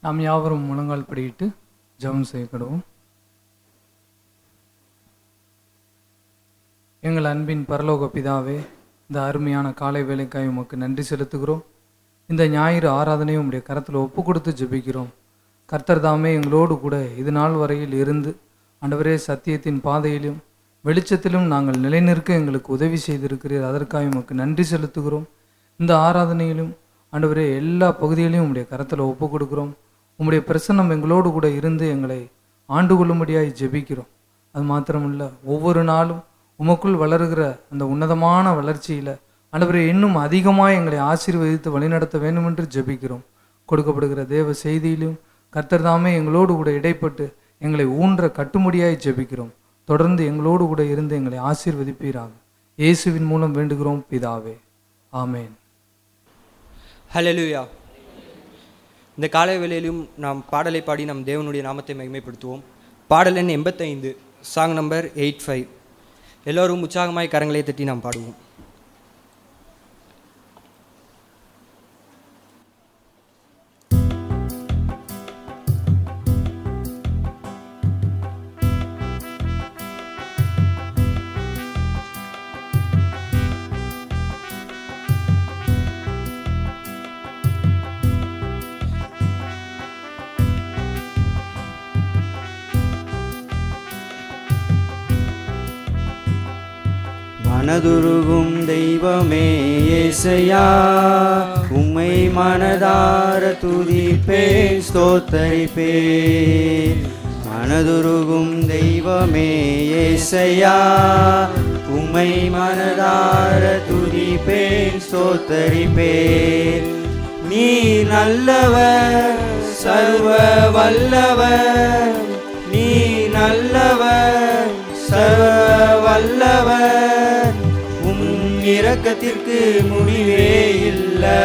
நாம் யாவரும் முழங்கால் படியிட்டு ஜெபம் செய்யப்படுவோம். எங்கள் அன்பின் பரலோக பிதாவே, இந்த அருமையான காலை வேலைக்காய் உமக்கு நன்றி செலுத்துகிறோம். இந்த ஞாயிறு ஆராதனையும் உம்முடைய கரத்தில் ஒப்பு கொடுத்து ஜெபிக்கிறோம். கர்த்தர் தாமே எங்களோடு கூட இது நாள் வரையில் இருந்து ஆண்டவரே சத்தியத்தின் பாதையிலும் வெளிச்சத்திலும் நாங்கள் நிலைநிற்க எங்களுக்கு உதவி செய்திருக்கிறீர். அதற்காக உமக்கு நன்றி செலுத்துகிறோம். இந்த ஆராதனையிலும் ஆண்டவரே எல்லா பகுதிகளையும் உம்முடைய கரத்தில் ஒப்பு கொடுக்குறோம். உம்முடைய பிரசன்னம் எங்களோடு கூட இருந்து எங்களை ஆண்டு கொள்ளும்படியாய் ஜெபிக்கிறோம். அது மாத்திரமில்ல, ஒவ்வொரு நாளும் உமக்குள் வளருகிற அந்த உன்னதமான வளர்ச்சியில் ஆண்டவரே இன்னும் அதிகமாக எங்களை ஆசீர்வதித்து வழிநடத்த வேண்டும் என்று ஜெபிக்கிறோம். கொடுக்கப்படுகிற தேவ செய்தியிலும் கர்த்தர் தாமே எங்களோடு கூட இடைப்பட்டு எங்களை ஊன்ற கட்டுமுடியாய் ஜெபிக்கிறோம். தொடர்ந்து எங்களோடு கூட இருந்து எங்களை ஆசீர்வதிப்பீராக. இயேசுவின் மூலம் வேண்டுகிறோம் பிதாவே, ஆமேன். ஹல்லேலூயா. இந்த காலை வேளையிலும் நாம் பாடலை பாடி நம் தேவனுடைய நாமத்தை மகிமைப்படுத்துவோம். பாடல் எண் 85, சாங் நம்பர் 85. எல்லோரும் உற்சாகமாய் கரங்களை தட்டி நாம் பாடுவோம். மனதுருகும் தெய்வமே இயேசையா, உம்மை மனதார துதிப்பேன் ஸ்தோத்தரிப்பேன். மனதுருகும் தெய்வமே இயேசையா, உம்மை மனதார துதிப்பேன் ஸ்தோத்தரிப்பேன். நீ நல்லவர், சர்வ வல்லவர், நீ நல்லவர், சர்வ வல்லவர். உம் இரக்கத்திற்கு முடிவே இல்லை,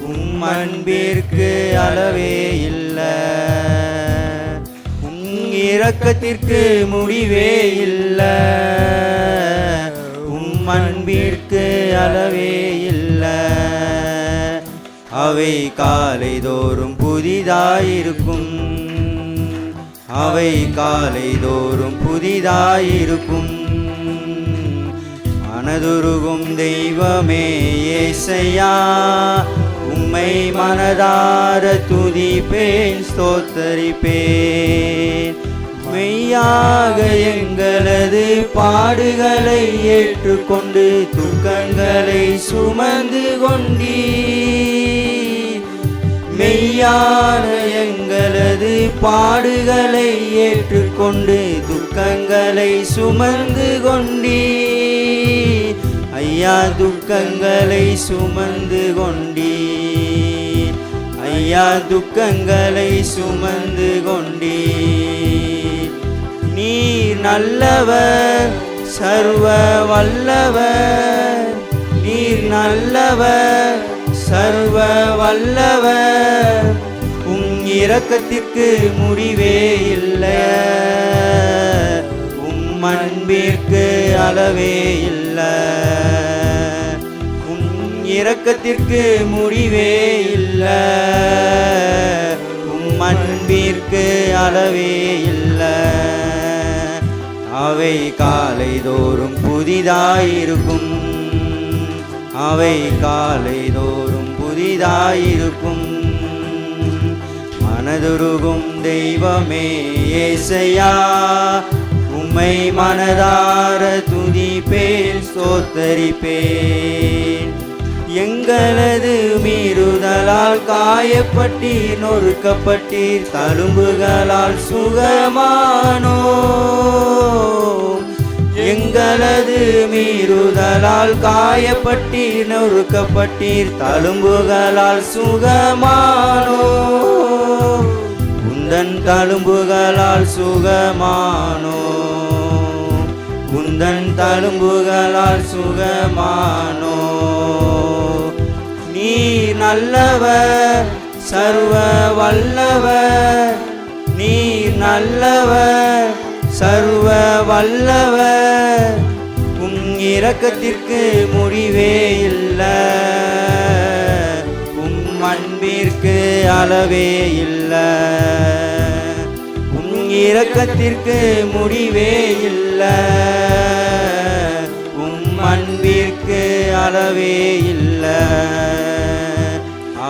உம் அன்பிற்கு அளவே இல்லை. உம் இரக்கத்திற்கு முடிவே இல்லை, உம் அன்பிற்கு அளவே இல்லை. அவை காலை தோறும் புதிதாயிருக்கும், அவை காலை தோறும் புதிதாயிருக்கும். மனதுருகும் தெய்வமே இயேசையா, உம்மை மனதார துதிப்பேன் ஸ்தோத்தரிப்பேன். மெய்யாக எங்களது பாடுகளை ஏற்றுக்கொண்டு துக்கங்களை சுமந்து கொண்டீர். மெய்யான எங்களது பாடுகளை ஏற்றுக்கொண்டு துக்கங்களை சுமந்து கொண்டீர். ஐயா, துக்கங்களை சுமந்து கொண்டீர். ஐயா, துக்கங்களை சுமந்து கொண்டீர். நீர் நல்லவர், சர்வ வல்லவர், நீர் நல்லவர், சர்வ வல்லவர். உம் இரக்கத்திற்கு முடிவே இல்லை, உம் அன்பிற்கு அளவே இல்லை. உம் இரக்கத்திற்கு முடிவே இல்லை, உம் அன்பிற்கு அளவே இல்லை. அவை காலை தோறும் புதிதாயிருக்கும், அவை காலை தோறும் புதிதாயிருக்கும். மனதுருகும் தெய்வமே இயேசையா, உம்மை மனதார துதிப்பேன் ஸ்தோத்தரிப்பேன். எங்களது மீறுதலால் காயப்பட்டீர், நொறுக்கப்பட்டீர், தழும்புகளால் சுகமானோ. எங்களது மீறுதலால் காயப்பட்டீர், நொறுக்கப்பட்டீர், தழும்புகளால் சுகமானோ. உந்தன் தழும்புகளால் சுகமானோ, உந்தன் தழும்புகளால் சுகமானோ. நீ நல்லவர், சர்வ வல்லவர், நீ நல்லவர், சர்வ வல்லவர். உம் இரக்கத்திற்கு முடிவே இல்லை, உம் அன்பிற்கு அளவே இல்லை, உம் இரக்கத்திற்கு முடிவே இல்லை, உம் அன்பிற்கு அளவே இல்லை.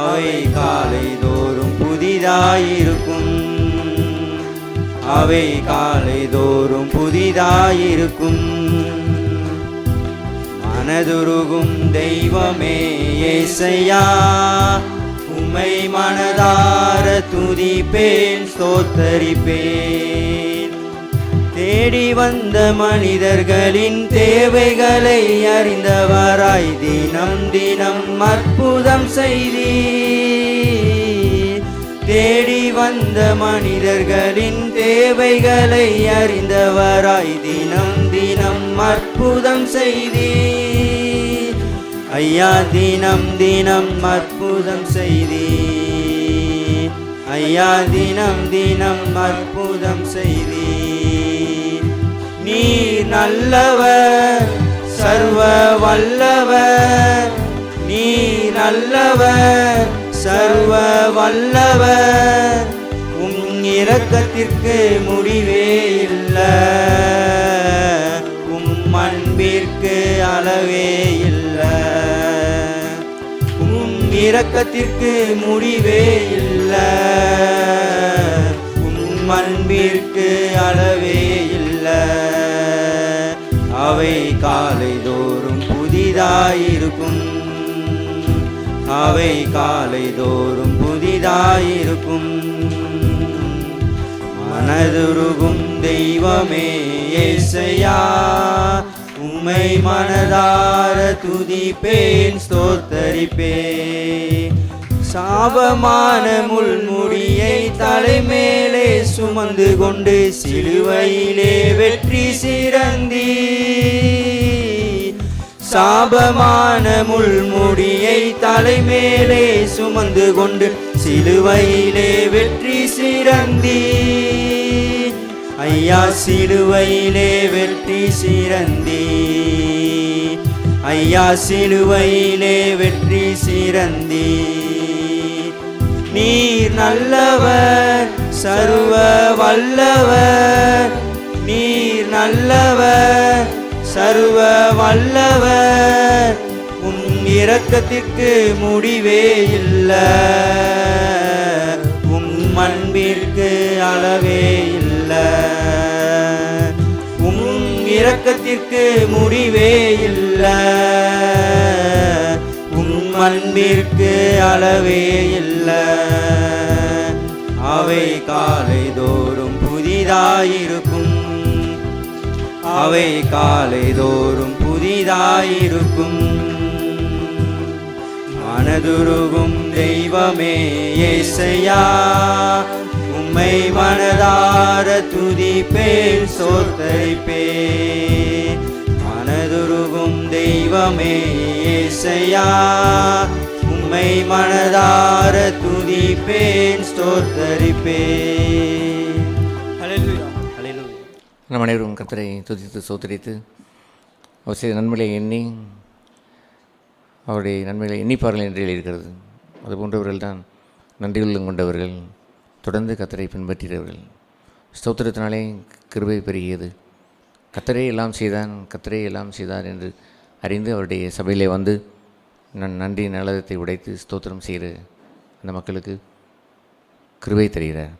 அவை காலை தோறும் புதிதாயிருக்கும், அவை காலை தோறும் புதிதாயிருக்கும். மனதுருகும் தெய்வமே ஏசையா, உம்மை மனதார துதிப்பேன் ஸ்தோத்தரிப்பேன். தேடி வந்த மனிதர்களின் தேவைகளை அறிந்தவராய் தினம் தினம் அற்புதம் செய்தீர். தேடி வந்த மனிதர்களின் தேவைகளை அறிந்தவராய் தினம் தினம் அற்புதம் செய்தீர். ஐயா தினம் தினம் அற்புதம் செய்தீர், ஐயா தினம் தினம் அற்புதம் செய்தீர். நீர் நல்லவர் சர்வ வல்லவர், நீர் நல்லவர் சர்வ வல்லவர். உம் இரக்கத்திற்கு முடிவே இல்லை, உம் அன்பிற்கு அளவே இல்லை, உம் இரக்கத்திற்கு முடிவே இல்லை, உம் அன்பிற்கு அளவே இல்லை. அவை காலை தோறும் புதிதாயிருக்கும், அவை காலை தோறும் புதிதாயிருக்கும். மனதுருகும் தெய்வமே ஏசையா, உம்மை மனதார துதிப்பேன் ஸ்தோத்தரிப்பேன். சாபமான முள்முடியை தலைமேலே சுமந்து கொண்டு சிலுவையிலே வெற்றி சிறந்தீ. சாபமான முள்முடியை தலைமேலே சுமந்து கொண்டு சிலுவையிலே வெற்றி சிறந்தீ. ஐயா சிலுவையிலே வெற்றி சிறந்தீ, ஐயா சிலுவையிலே வெற்றி சிறந்தீ. நீர் நல்லவர் சர்வ வல்லவர், நீர் நல்லவர் சர்வ வல்லவர். உம் இரக்கத்திற்கு முடிவே இல்லை, உம் அன்பிற்கு அளவே இல்லை, உம் இரக்கத்திற்கு முடிவே இல்லை, உம் அன்பிற்கு அளவே இல்லை. அவை காலை தோறும் புதிதாயிருக்கும், அவை காலை தோறும் புதிதாயிருக்கும். மனதுருகும் தெய்வமே ஏசையா, உம்மை மனதார துதிப்பேன் ஸ்தோத்தரிப்பேன். மனதுருகும் தெய்வமே ஏசையா, உம்மை மனதார துதிப்பேன் ஸ்தோத்தரிப்பேன். ஹல்லேலூயா, ஹல்லேலூயா. நம் அனைவரும் கர்த்தரை துதித்து ஸ்தோத்திரித்து அவர் செய்த நன்மைகளை எண்ணி அவருடைய நன்மைகளை எண்ணிப்பார்கள் என்று எழுதியிருக்கிறது. அது போன்றவர்கள் தான் நன்றியுள்ளம் கொண்டவர்கள், தொடர்ந்து கர்த்தரை பின்பற்றுகிறவர்கள். ஸ்தோத்திரத்தினாலே கிருபை பெருகியது. கர்த்தரே எல்லாம் செய்தான், கர்த்தரே எல்லாம் செய்தார் என்று அறிந்து அவருடைய சபையிலே வந்து நன்றி நலத்தை உடைத்து ஸ்தோத்திரம் செய்கிற அந்த மக்களுக்கு கிருபை தருகிறார்.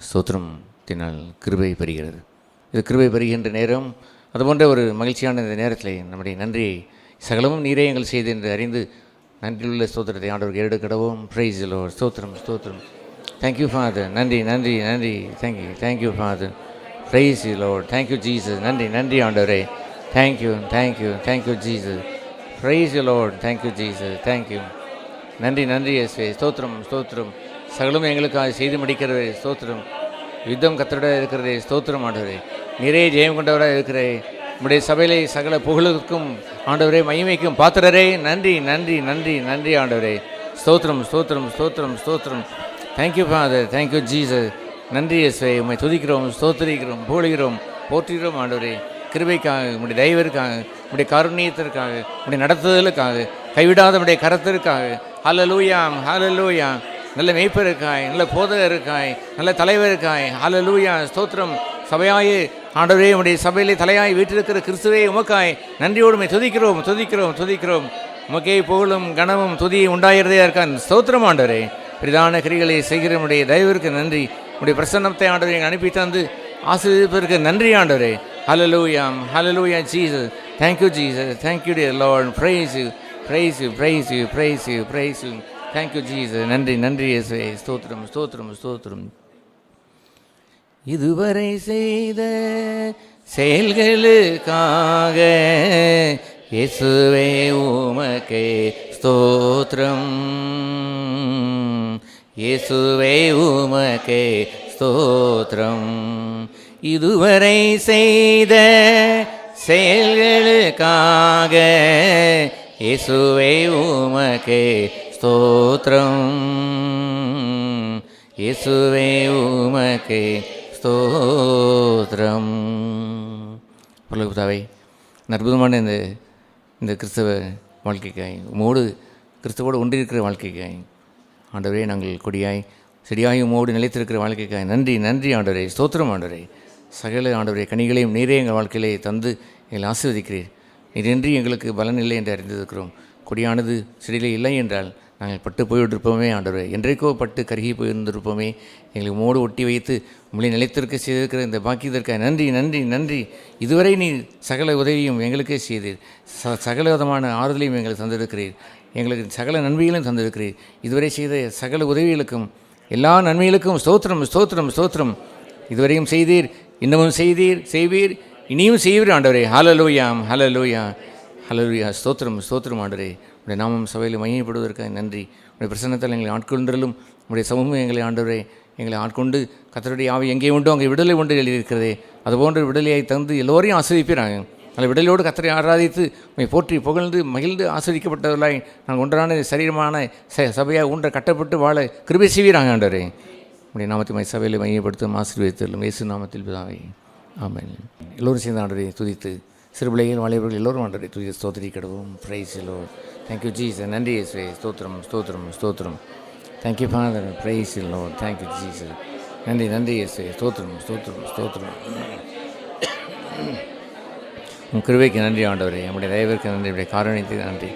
ஸ்தோத்திரத்தினால் கிருபை பெறுகிறது. இது கிருபை பெறுகின்ற நேரம், அதுபோன்ற ஒரு மகிழ்ச்சியான இந்த நேரத்தில் நம்முடைய நன்றியை சகலமும் நீரே எங்கள் செய்து என்று அறிந்து நன்றியுள்ள ஸ்தோத்திரத்தை ஆண்டவருக்கு எடுக்கடவும். Price the Lord. ஸ்தோத்திரம் ஸ்தோத்திரம். Thank you father. நன்றி நன்றி நன்றி. Thank you Father. Praise the Lord. Thank you Jesus. நன்றி நன்றி ஆண்டவரே. Thank you Jesus. Price the Lord. Thank you Jesus. Thank you. நன்றி இயேசுவே. ஸ்தோத்திரம். சகலும் எங்களுக்காக செய்து முடிக்கிறவரே ஸ்தோத்திரம். யுத்தம் கர்த்தருடைய இருக்கிறதே ஸ்தோத்திரம் ஆண்டவரே. நிறைய ஜெயம் கொண்டவராக இருக்கிறே. நம்முடைய சபையிலே சகல புகழுக்கும் ஆண்டவரே, மகிமைக்கும் பாத்திரரே. நன்றி ஆண்டவரே. ஸ்தோத்திரம். Thank you Father. Thank you Jesus. நன்றி இயேசுவே. உம்மை துதிக்கிறோம், ஸ்தோத்திரிக்கிறோம், புகழுகிறோம், போற்றுகிறோம் ஆண்டவரே. கிருபைக்காக, உம்முடைய தயவிற்காக, உம்முடைய காருண்யத்திற்காக, உம்முடைய நடத்துதலுக்காக, கைவிடாத உம்முடைய கரத்திற்காக ஹல்லேலூயா ஹல்லேலூயா. நல்ல மேய்ப்பர் இருக்காய், நல்ல போதகர் இருக்காய், நல்ல தலைவர் இருக்காய். ஹல்லேலூயா ஸ்தோத்திரம். சபையாயே ஆண்டவரே, உம்முடைய சபையிலே தலையாய் வீட்டிருக்கிற கிறிஸ்துவே உமக்காய் நன்றியோடுமை துதிக்கிறோம் துதிக்கிறோம் துதிக்கிறோம். உமக்கே புகழும் கனமும் துதியும் உண்டாயிருந்தே இருக்கான். ஸ்தோத்திரம் ஆண்டவரே. பிரதான கிரிகளை செய்கிற உடைய தயவிற்கு நன்றி. உடைய பிரசன்னத்தை ஆண்டவரை எங்கள் அனுப்பி தந்து ஆசீர்வதிப்பதற்கு நன்றி ஆண்டவரே. Hallelujah hallelujah Jesus. Thank you Jesus. Thank you dear Lord. Praise you praise you praise you praise you praise you. Thank you Jesus. நன்றி நன்றி இயேசுவே. ஸ்தோத்திரம் ஸ்தோத்திரம் ஸ்தோத்திரம். இதுவரை செய்த செயல்களுக்காக இயேசுவே உமக்கே ஸ்தோத்திரம். இயேசுவே உமக்கே ஸ்தோத்திரம். இதுவரை செய்த செயல்களுக்காக இயேசுவே உமக்கே ஸ்தோத்திரம். இயேசுவே உமக்கே ஸ்தோத்திரம். பரலோகபிதாவே, அற்புதமான இந்த கிறிஸ்தவ வாழ்க்கைக்காய், உமோடு கிறிஸ்தவோடு ஒன்றிருக்கிற வாழ்க்கைக்காய் ஆண்டவரே, நாங்கள் கொடியாய் செடியாய் உமோடு நிலைத்திருக்கிற வாழ்க்கைக்காய் நன்றி நன்றி ஆண்டவரே. ஸ்தோத்திரம் ஆண்டவரே. சகல ஆண்டவரே கனிகளையும் நீரே எங்கள் வாழ்க்கையிலே தந்து எங்களை ஆசீர்வதிக்கிறீர். நீரின்றி எங்களுக்கு பலன் இல்லை என்று அறிந்திருக்கிறோம். கொடியானது செடியிலே இல்லை என்றால் நாங்கள் பட்டு போய்விட்டிருப்போமே ஆண்டவரே. என்றைக்கோ பட்டு கருகி போயிருந்திருப்போமே. எங்களை உமோடு ஒட்டி வைத்து உங்களை நிலைத்திருக்க செய்திருக்கிற இந்த பாக்கியதற்காக நன்றி நன்றி நன்றி. இதுவரை நீ சகல உதவியும் எங்களுக்கே செய்தீர். சகல விதமான ஆறுதலையும் எங்களுக்கு தந்திருக்கிறீர். எங்களுக்கு சகல நன்மைகளையும் தந்திருக்கிறீர். இதுவரை செய்த சகல உதவிகளுக்கும் எல்லா நன்மைகளுக்கும் ஸ்தோத்திரம் ஸ்தோத்திரம் ஸ்தோத்திரம். இதுவரையும் செய்தீர், இன்னமும் செய்தீர், செய்வீர், இனியும் செய்வீர் ஆண்டவரே. ஹல்லேலூயா ஹல்லேலூயா ஹல்லேலூயா. ஸ்தோத்திரம் ஸ்தோத்திரம் ஆண்டவரே. உடைய நாமம் சபையில் மையப்படுவதற்காக நன்றி. உடைய பிரசன்னத்தால் எங்களை ஆட்கொண்டலும் உடைய சமூகம் எங்களை ஆண்டவரே எங்களை ஆட்கொண்டு கர்த்தருடைய ஆவி எங்கே உண்டோ அங்கே விடுதலை உண்டு எழுதியிருக்கிறதே. அதுபோன்ற விடுதலையை தந்து எல்லோரையும் ஆஸ்வதிப்பிறாங்க. அந்த விடுதலையோடு கர்த்தரை ஆராதித்து உண்மை போற்றி புகழ்ந்து மகிழ்ந்து ஆஸ்வதிக்கப்பட்டவர்களாய் நாங்கள் ஒன்றான சரீரமான சபையாக ஒன்றை கட்டப்பட்டு வாழ கிருபை செய்வீராங்க ஆண்டவரே. உடைய நாமத்தை சபையில் மையப்படுத்தும் ஆசீர்வதித்தலும் இயேசு நாமத்தில் பிதாவே ஆமென். எல்லோரும் சேர்ந்து ஆண்டவரை துதித்து சிறுபிள்ளைகள் வாலிபர்கள் எல்லோரும் ஆண்டவரை துதித்து ஸ்தோத்திரிக்கிடுவோம். Praise the Lord. Thank you Jesus. நன்றி இயேசுவே. ஸ்தோத்திரம் ஸ்தோத்திரம் ஸ்தோத்திரம். Thank you Father. Praise the Lord. Thank you Jesus. நன்றி நன்றி இயேசுவே. ஸ்தோத்திரம் ஸ்தோத்திரம் ஸ்தோத்திரம். உன் கிருபைக்கு நன்றி ஆண்டவரே. நம்முடைய தயவிற்கு நன்றி. நம்முடைய காரணத்துக்கு நன்றி.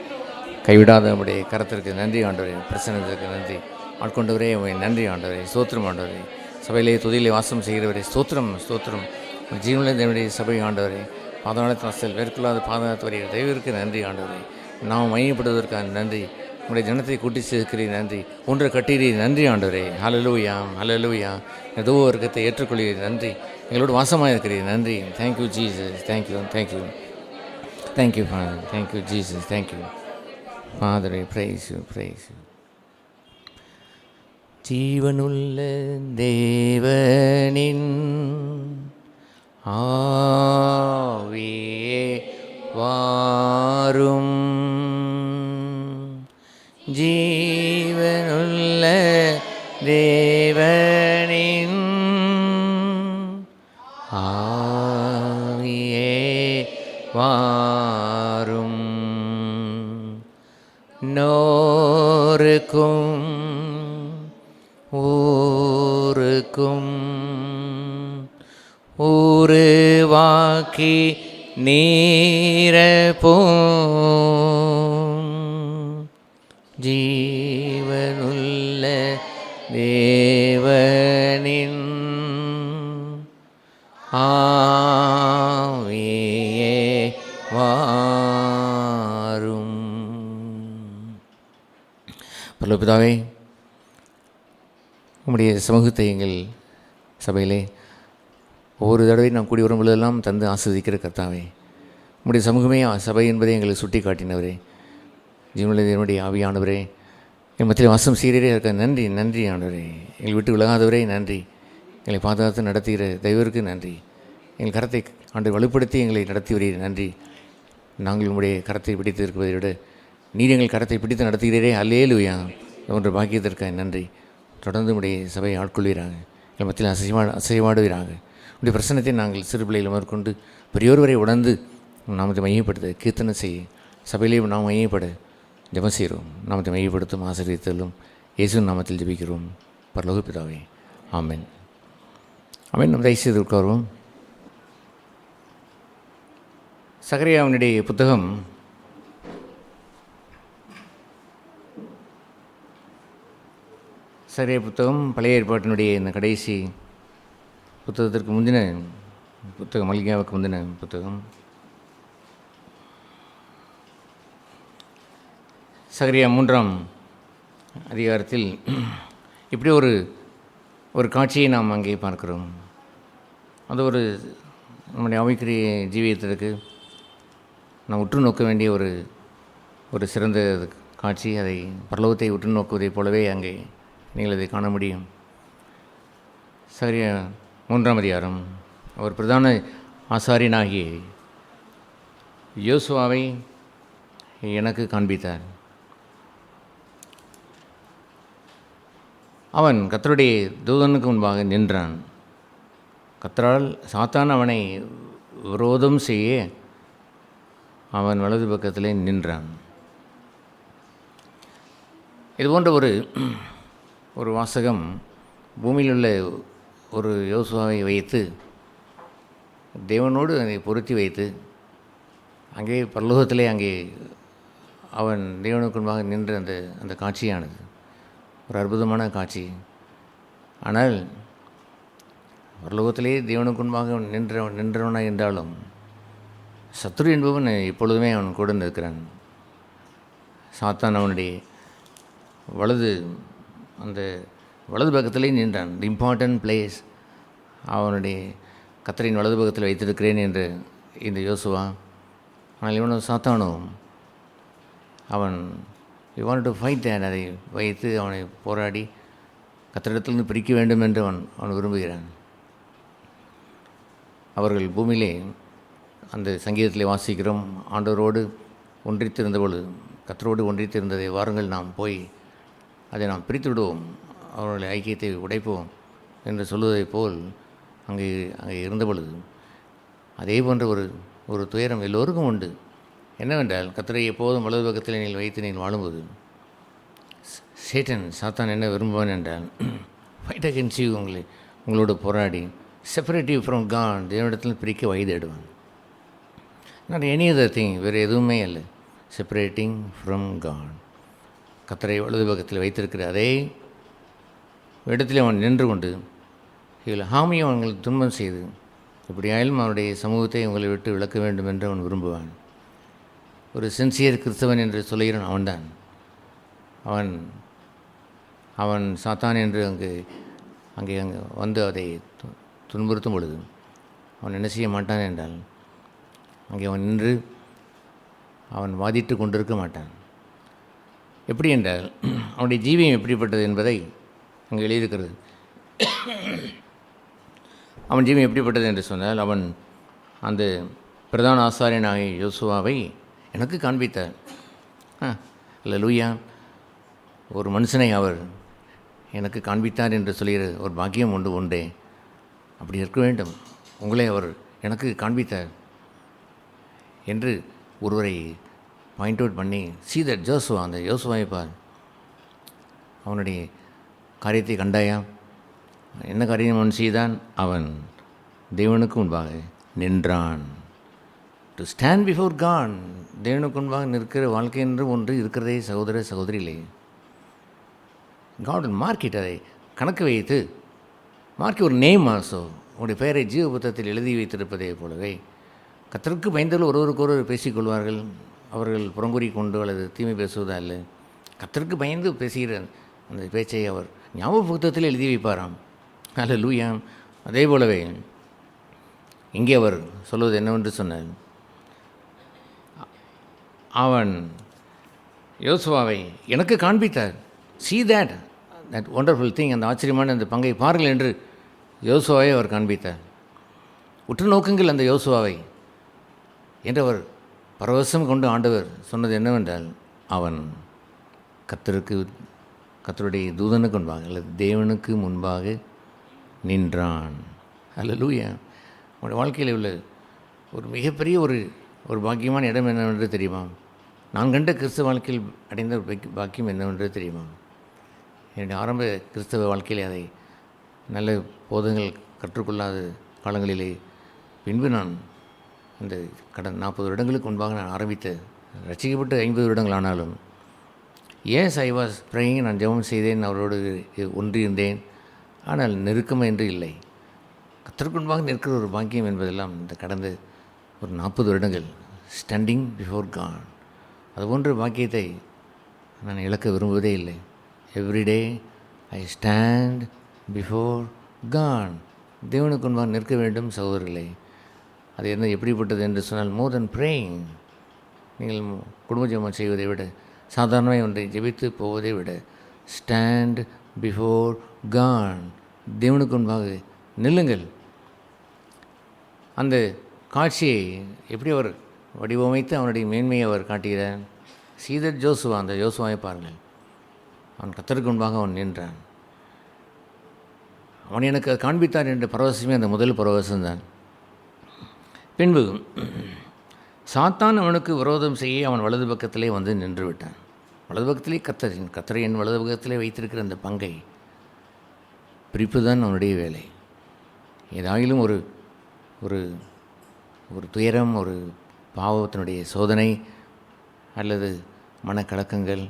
கைவிடாத நம்முடைய கரத்திற்கு நன்றி ஆண்டவரே. பிரசன்னத்திற்கு நன்றி. ஆட்கொண்டவரே உண்மை நன்றி ஆண்டவரே. ஸ்தோத்திரம் ஆண்டவரே. சபையிலே துதியிலே வாசம் செய்கிறவரே ஸ்தோத்திரம் ஸ்தோத்திரம். ஜீவனில் தேவனுடைய சபை ஆண்டவரே. பாதாளத்தின் அசல் வேர்க்கொள்ளாத பாதாளத்து வருகிற தெய்வருக்கு நன்றி ஆண்டவரே. நாம் மையப்படுவதற்கான நன்றி. உங்களுடைய ஜனத்தை கூட்டி சேர்க்கிறீர் நன்றி. ஒன்றை கட்டீரீர் நன்றி ஆண்டவரே. ஹல்லேலூயா ஹல்லேலூயா. ஏதோ வர்க்கத்தை ஏற்றுக்கொள்கிறீர் நன்றி. எங்களோடு வாசமாக இருக்கிறீர் நன்றி. Thank you Jesus. Thank you thank you thank you Father. Thank you Jesus. Thank you ஃபாதரே. Praise you praise you. ஜீவனுள்ள தேவனின் ஆவியே வாரும். ஜீவனுள்ள தேவனின் ஆவியே வாரும். நோருக்கும் ஊருக்கும் உருவாக்கி நீரப்போம். ஜீவனுள்ள தேவனின் ஆவியே வாரும். பரலோகபிதாவே, உம்முடைய சமூகத்தை எங்கள் சபையிலே ஒவ்வொரு தடவை நாம் கூடி வரும்பொழுதெல்லாம் தந்து ஆஸ்வதிக்கிற கர்த்தாவே, உம்முடைய சமூகமே சபை என்பதை எங்களுக்கு சுட்டி காட்டினவரே. ஜீவனுடைய ஆவியானவரே, என் மத்தியில் வாசம் செய்கிறே இருக்க நன்றி நன்றி ஆண்டவரே. எங்கள் விட்டு விலகாதவரே நன்றி. எங்களை பாதுகாத்து நடத்துகிற தெய்வருக்கு நன்றி. எங்கள் கரத்தை ஆண்டு வலுப்படுத்தி எங்களை நடத்தி வருகிறீர் நன்றி. நாங்கள் உங்களுடைய கரத்தை பிடித்து இருப்பதை விட நீர் எங்கள் கரத்தை பிடித்து நடத்துகிறீரே அல்லேலூயா. ஒன்று பாக்கியத்திற்காக நன்றி. தொடர்ந்து உடைய சபையை ஆட்கொள்வீராங்க. எங்கள் மத்தியில் அசைவாடுவீராங்க. உடைய பிரசனத்தை நாங்கள் சிறு பிள்ளைகளை மேற்கொண்டு பெரியோர் வரை உணர்ந்து நாமத்தை மையப்படுத்த கீர்த்தனை செய்ய சபையிலே நாம் மையப்பட ஜெபம் செய்கிறோம். நாமத்தை மையப்படுத்தும் ஆசீர்வதித்தலும் இயேசுவின் நாமத்தில் ஜெபிக்கிறோம் பரலோக பிதாவே. ஆமென். ஆமென். நம்ம தயவு செய்து உட்காருவோம். சகரியாவினுடைய புத்தகம் சகரியா புத்தகம் பழைய ஏற்பாட்டினுடைய இந்த கடைசி புத்தகத்திற்கு முந்தின புத்தகம், மல்கியாவுக்கு முந்தின புத்தகம். சகரியா 3ஆம் அதிகாரத்தில் இப்படி ஒரு காட்சியை நாம் அங்கே பார்க்கிறோம். அது நம்முடைய ஆவிக்குரிய ஜீவியத்திற்கு நாம் உற்று நோக்க வேண்டிய ஒரு சிறந்த காட்சி. அதை பரலோகத்தை உற்று நோக்குவதைப் போலவே அங்கே நீங்கள் அதை காண முடியும். சகரியா 3ஆம் அதிகாரம். அவர் பிரதான ஆசாரியனாகிய யோசுவாவை எனக்கு காண்பித்தார். அவன் கர்த்தருடைய தூதனுக்கு முன்பாக நின்றான். கர்த்தரால் சாத்தான் அவனை விரோதம் செய்ய அவன் வலது பக்கத்திலே நின்றான். இதுபோன்ற ஒரு வாசகம் பூமியில் உள்ள ஒரு யோசுவாவை வைத்து தேவனோடு அதை பொருத்தி வைத்து அங்கே பரலோகத்திலே அங்கே அவன் தேவனுக்கு முன்பாக நின்ற அந்த காட்சியானது ஒரு அற்புதமான காட்சி. ஆனால் பரலோகத்திலே தேவனுக்கு முன்பாக நின்றவனாக என்றாலும் சத்துரு என்பவன் எப்பொழுதுமே அவன் கூட நிற்கிறான். சாத்தான் அவனுடைய வலது பக்கத்திலே நின்றான். தி இம்பார்ட்டன்ட் பிளேஸ் அவனுடைய கர்த்தரின் வலது பக்கத்தில் வைத்திருக்கிறேன் என்று இந்த யோசுவா. ஆனால் இவனும் சாத்தானும் அவன் வாண்ட் டு ஃபைட் தேட், அதை வைத்து அவனை போராடி கர்த்தரிடத்திலிருந்து பிரிக்க வேண்டும் என்று அவன் விரும்புகிறான். அவர்கள் பூமியிலே அந்த சங்கீதத்திலே வாசிக்கிறோம், ஆண்டவரோடு ஒன்றித்திருந்த பொழுது, கர்த்தரோடு ஒன்றித்திருந்ததை வாருங்கள் நாம் போய் அதை நாம் பிரித்து விடுவோம், அவர்களுடைய ஐக்கியத்தை உடைப்போம் என்று சொல்வதைப் போல் அங்கே இருந்த பொழுது அதே போன்ற ஒரு துயரம் எல்லோருக்கும் உண்டு. என்னவென்றால் கர்த்தரை எப்போதும் வலது பக்கத்தில் நீங்கள் வைத்து நீங்கள் வாழும்போது சாத்தான் என்ன விரும்புவான் என்றால் ஃபைட் அகென்ஸ்ட் யூ, உங்களோடு போராடி செப்பரேட்டிவ் ஃப்ரம் காட், தேவனிடத்தில் பிரிக்க வயதிடுவான். நாட் எனி அதர் திங், வேறு எதுவுமே இல்லை. Separating from God. கர்த்தரை வலது பக்கத்தில் வைத்திருக்கிற அதே இடத்துல அவன் நின்று கொண்டு இதில் ஹாமியை அவங்களுக்கு துன்பம் செய்து இப்படியாயிலும் அவனுடைய சமூகத்தை உங்களை விட்டு விளக்க வேண்டும் என்று அவன் விரும்புவான். ஒரு சின்சியர் கிறிஸ்தவன் என்று சொல்லுகிறான் அவன்தான். அவன் சாத்தான் என்று அங்கே வந்து அதை துன்புறுத்தும் பொழுது அவன் என்ன செய்ய மாட்டான் என்றால் அங்கே அவன் நின்று அவன் வாதிட்டு கொண்டிருக்க மாட்டான். எப்படி என்றால் அவனுடைய ஜீவியம் எப்படிப்பட்டது என்பதை அங்கே எழுதியிருக்கிறது. அவன் ஜீவியம் எப்படிப்பட்டது என்று சொன்னால் அவன் அந்த பிரதான ஆசாரியனாகிய யோசுவாவை எனக்கு காண்பித்தார். அல்லேலூயா. ஒரு மனுஷனை அவர் எனக்கு காண்பித்தார் என்று சொல்கிற ஒரு பாக்கியம் உண்டே. அப்படி இருக்க வேண்டும். உங்களை அவர் எனக்கு காண்பித்தார் என்று ஒருவரை பாயிண்ட் அவுட் பண்ணி சீதர் ஜோசுவா, அந்த யோசுவாவை பார், அவனுடைய காரியத்தை கண்டாயா, என்ன காரியம் அவன் செய்தான்? அவன் தேவனுக்கு முன்பாக நின்றான். டு ஸ்டாண்ட் பிஃபோர் காட், தேவனுக்கு முன்பாக நிற்கிற வாழ்க்கை என்று ஒன்று இருக்கிறதே சகோதர சகோதரிகளே. காட் மார்க்கெட், அதை கணக்கு வைத்து மார்க்கெட் ஒரு நேம் ஆல்சோ, உங்களுடைய பெயரை ஜீவ புத்தகத்தில் எழுதி வைத்திருப்பதே போலவே கர்த்தருக்கு பயந்தவர்கள் ஒருவருக்கொருவர் பேசிக்கொள்வார்கள். அவர்கள் புறங்குறி கொண்டு அல்லது தீமை பேசுவதா இல்லை, கர்த்தருக்கு பயந்து பேசுகிற அந்த பேச்சை அவர் ஞாபக புத்தகத்தில் எழுதி வைப்பாராம். அல்லேலூயா. அதே போலவே இங்கே அவர் சொல்வது என்னவென்று சொன்னார், அவன் யோசுவாவை எனக்கு காண்பித்தார். see that wonderful thing, அந்த ஆச்சரியமான அந்த பங்கை பாருங்கள் என்று யோசுவாவை அவர் காண்பித்தார். உற்று நோக்குங்கள் அந்த யோசுவாவை என்று அவர் பரவசம் கொண்டு ஆண்டவர் சொன்னது என்னவென்றால் அவன் கர்த்தருடைய தூதனுக்கு முன்பாக அல்லது தேவனுக்கு முன்பாக நின்றான். அல்லேலூயா. அவனுடைய வாழ்க்கையில் உள்ள ஒரு மிகப்பெரிய ஒரு பாக்கியமான இடம் என்னவென்று தெரியுமா? நான் கண்ட கிறிஸ்தவ வாழ்க்கையில் அடைந்த பாக்கியம் என்னவென்று தெரியுமா? என்னுடைய ஆரம்ப கிறிஸ்தவ வாழ்க்கையிலே அதை நல்ல போதங்கள் கற்றுக்கொள்ளாத காலங்களிலே பின்பு நான் அந்த கடந்த 40 வருடங்களுக்கு முன்பாக நான் ஆரம்பித்த ரசிக்கப்பட்டு 50 வருடங்கள் ஆனாலும் ஏஸ் ஐ வாஸ் ப்ரேயிங், நான் ஜெபம் செய்தேன், அவரோடு ஒன்றியிருந்தேன். ஆனால் நெருக்கம் என்று இல்லை. கர்த்தருக்கு முன்பாக நிற்கிற ஒரு பாக்கியம் என்பதெல்லாம் இந்த கடந்த ஒரு 40 வருடங்கள் ஸ்டாண்டிங் பிஃபோர் காட், அதுபோன்ற பாக்கியத்தை நான் இழக்க விரும்புவதே இல்லை. Every day I stand before God, தேவனுக்கு முன்பாக நிற்க வேண்டும் சகோதரர்களே. அது என்ன எப்படிப்பட்டது என்று சொன்னால், மோர் தென் ப்ரேயிங், நீங்கள் குடும்ப ஜெபம் செய்வதை விட, சாதாரணமாக ஒன்றை ஜெபித்து போவதை விட, ஸ்டாண்ட் பிஃபோர் காட், தேவனுக்கு முன்பாக நில்லுங்கள். அந்த காட்சியை எப்படி அவர் வடிவமைத்து அவனுடைய மேன்மையை அவர் காட்டுகிறார். சீதர் ஜோசுவா, அந்த ஜோசுவாவை பாருங்கள். அவன் கர்த்தருக்கு முன்பாக அவன் நின்றான். அவன் எனக்கு அதை காண்பித்தார் என்ற பரவசமே அந்த முதல் பரவசம்தான். பின்பு சாத்தான் அவனுக்கு விரோதம் செய்ய அவன் வலது பக்கத்திலே வந்து நின்று விட்டான். வலது பக்கத்திலே கர்த்தரை என் வலது பக்கத்திலே வைத்திருக்கிற அந்த பங்கை பிரிப்பு தான் அவனுடைய வேலை. ஏதாயிலும் ஒரு ஒரு ஒரு துயரம், ஒரு பாவத்தினுடைய சோதனை அல்லது மனக்கலக்கங்கள்,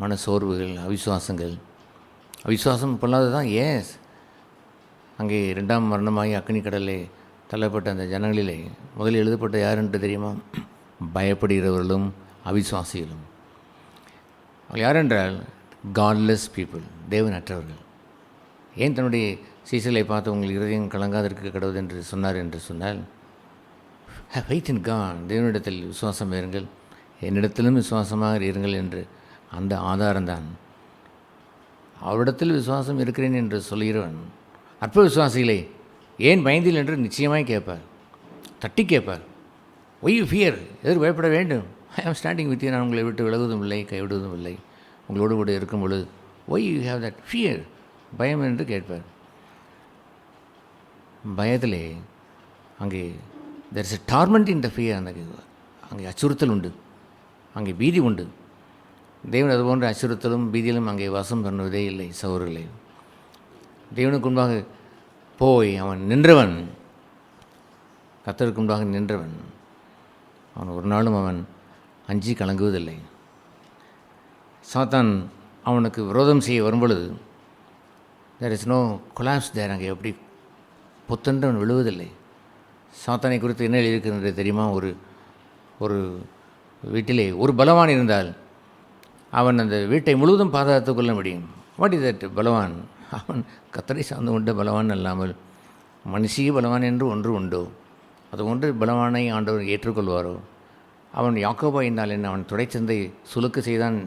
மன சோர்வுகள், அவிசுவாசம் பொல்லாது தான். ஏஸ், அங்கே 2ஆம் மரணமாகி அக்னி கடலே தள்ளப்பட்ட அந்த ஜனங்களிலே முதலில் எழுதப்பட்ட யார் என்று தெரியுமா? பயப்படுகிறவர்களும் அவிசுவாசிகளும். அவர்கள் யார் என்றால் காட்லெஸ் பீப்புள், தேவனற்றவர்கள். ஏன் தன்னுடைய சீசலை பார்த்து உங்கள் இருதயம் கலங்காதற்கு கடவுள் என்று சொன்னார் என்று சொன்னால், ஃபெய்த் இன் காட், தேவனிடத்தில் விசுவாசம் இருங்கள், என்னிடத்திலும் விசுவாசமாக இருங்கள் என்று அந்த ஆதாரம்தான். அவரிடத்தில் விசுவாசம் இருக்கிறேன் என்று சொல்கிறவன் அற்ப விசுவாசிகளை ஏன் பயந்தில் என்று நிச்சயமாய் கேட்பார், தட்டி கேட்பார். ஒய் யூ ஃபியர், எதிர் பயப்பட வேண்டும், ஐ ஆம் ஸ்டாண்டிங் வித் யூ, நான் உங்களை விட்டு விலகுவதும் இல்லை கைவிடுவதும் இல்லை, உங்களோடு கூட இருக்கும் பொழுது why you have that fear, பயம் என்று கேட்பார். பயத்திலே அங்கே there is a torment in the fear, அங்கே அச்சுறுத்தல் உண்டு, அங்கே பீதி உண்டு. தேவன் அதுபோன்ற அச்சுறுத்தலும் பீதியிலும் அங்கே வாசம் பண்ணுவதே இல்லை சகோதரர்களே. தேவனுக்கு முன்பாக போய் அவன் நின்றவன், கர்த்தருக்கு முன்பாக நின்றவன், அவன் ஒரு நாளும் அவன் அஞ்சி கலங்குவதில்லை. சாத்தான் அவனுக்கு விரோதம் செய்ய வரும்பொழுது தேர் இஸ் நோ கொலாப்ஸ் தேர், அங்கே எப்படி புத்தென்று அவன் விழுவதில்லை. சாத்தானை குறித்து என்ன எழுதியிருக்கிறது தெரியுமா? ஒரு வீட்டிலே ஒரு பலவான் இருந்தால் அவன் அந்த வீட்டை முழுவதும் பாதுகாத்துக் கொள்ள முடியும். வாட் இஸ் தட் பலவான்? அவன் கர்த்தரை சார்ந்து கொண்ட பலவான் அல்லாமல் மனுஷிய பலவான் என்று ஒன்று உண்டோ? அது ஒன்று பலவானை ஆண்டவர் ஏற்றுக்கொள்வாரோ? அவன் யாக்கோபா என்றால் என்ன? அவன் துடைச்சந்தை சுலுக்கு செய்தான்,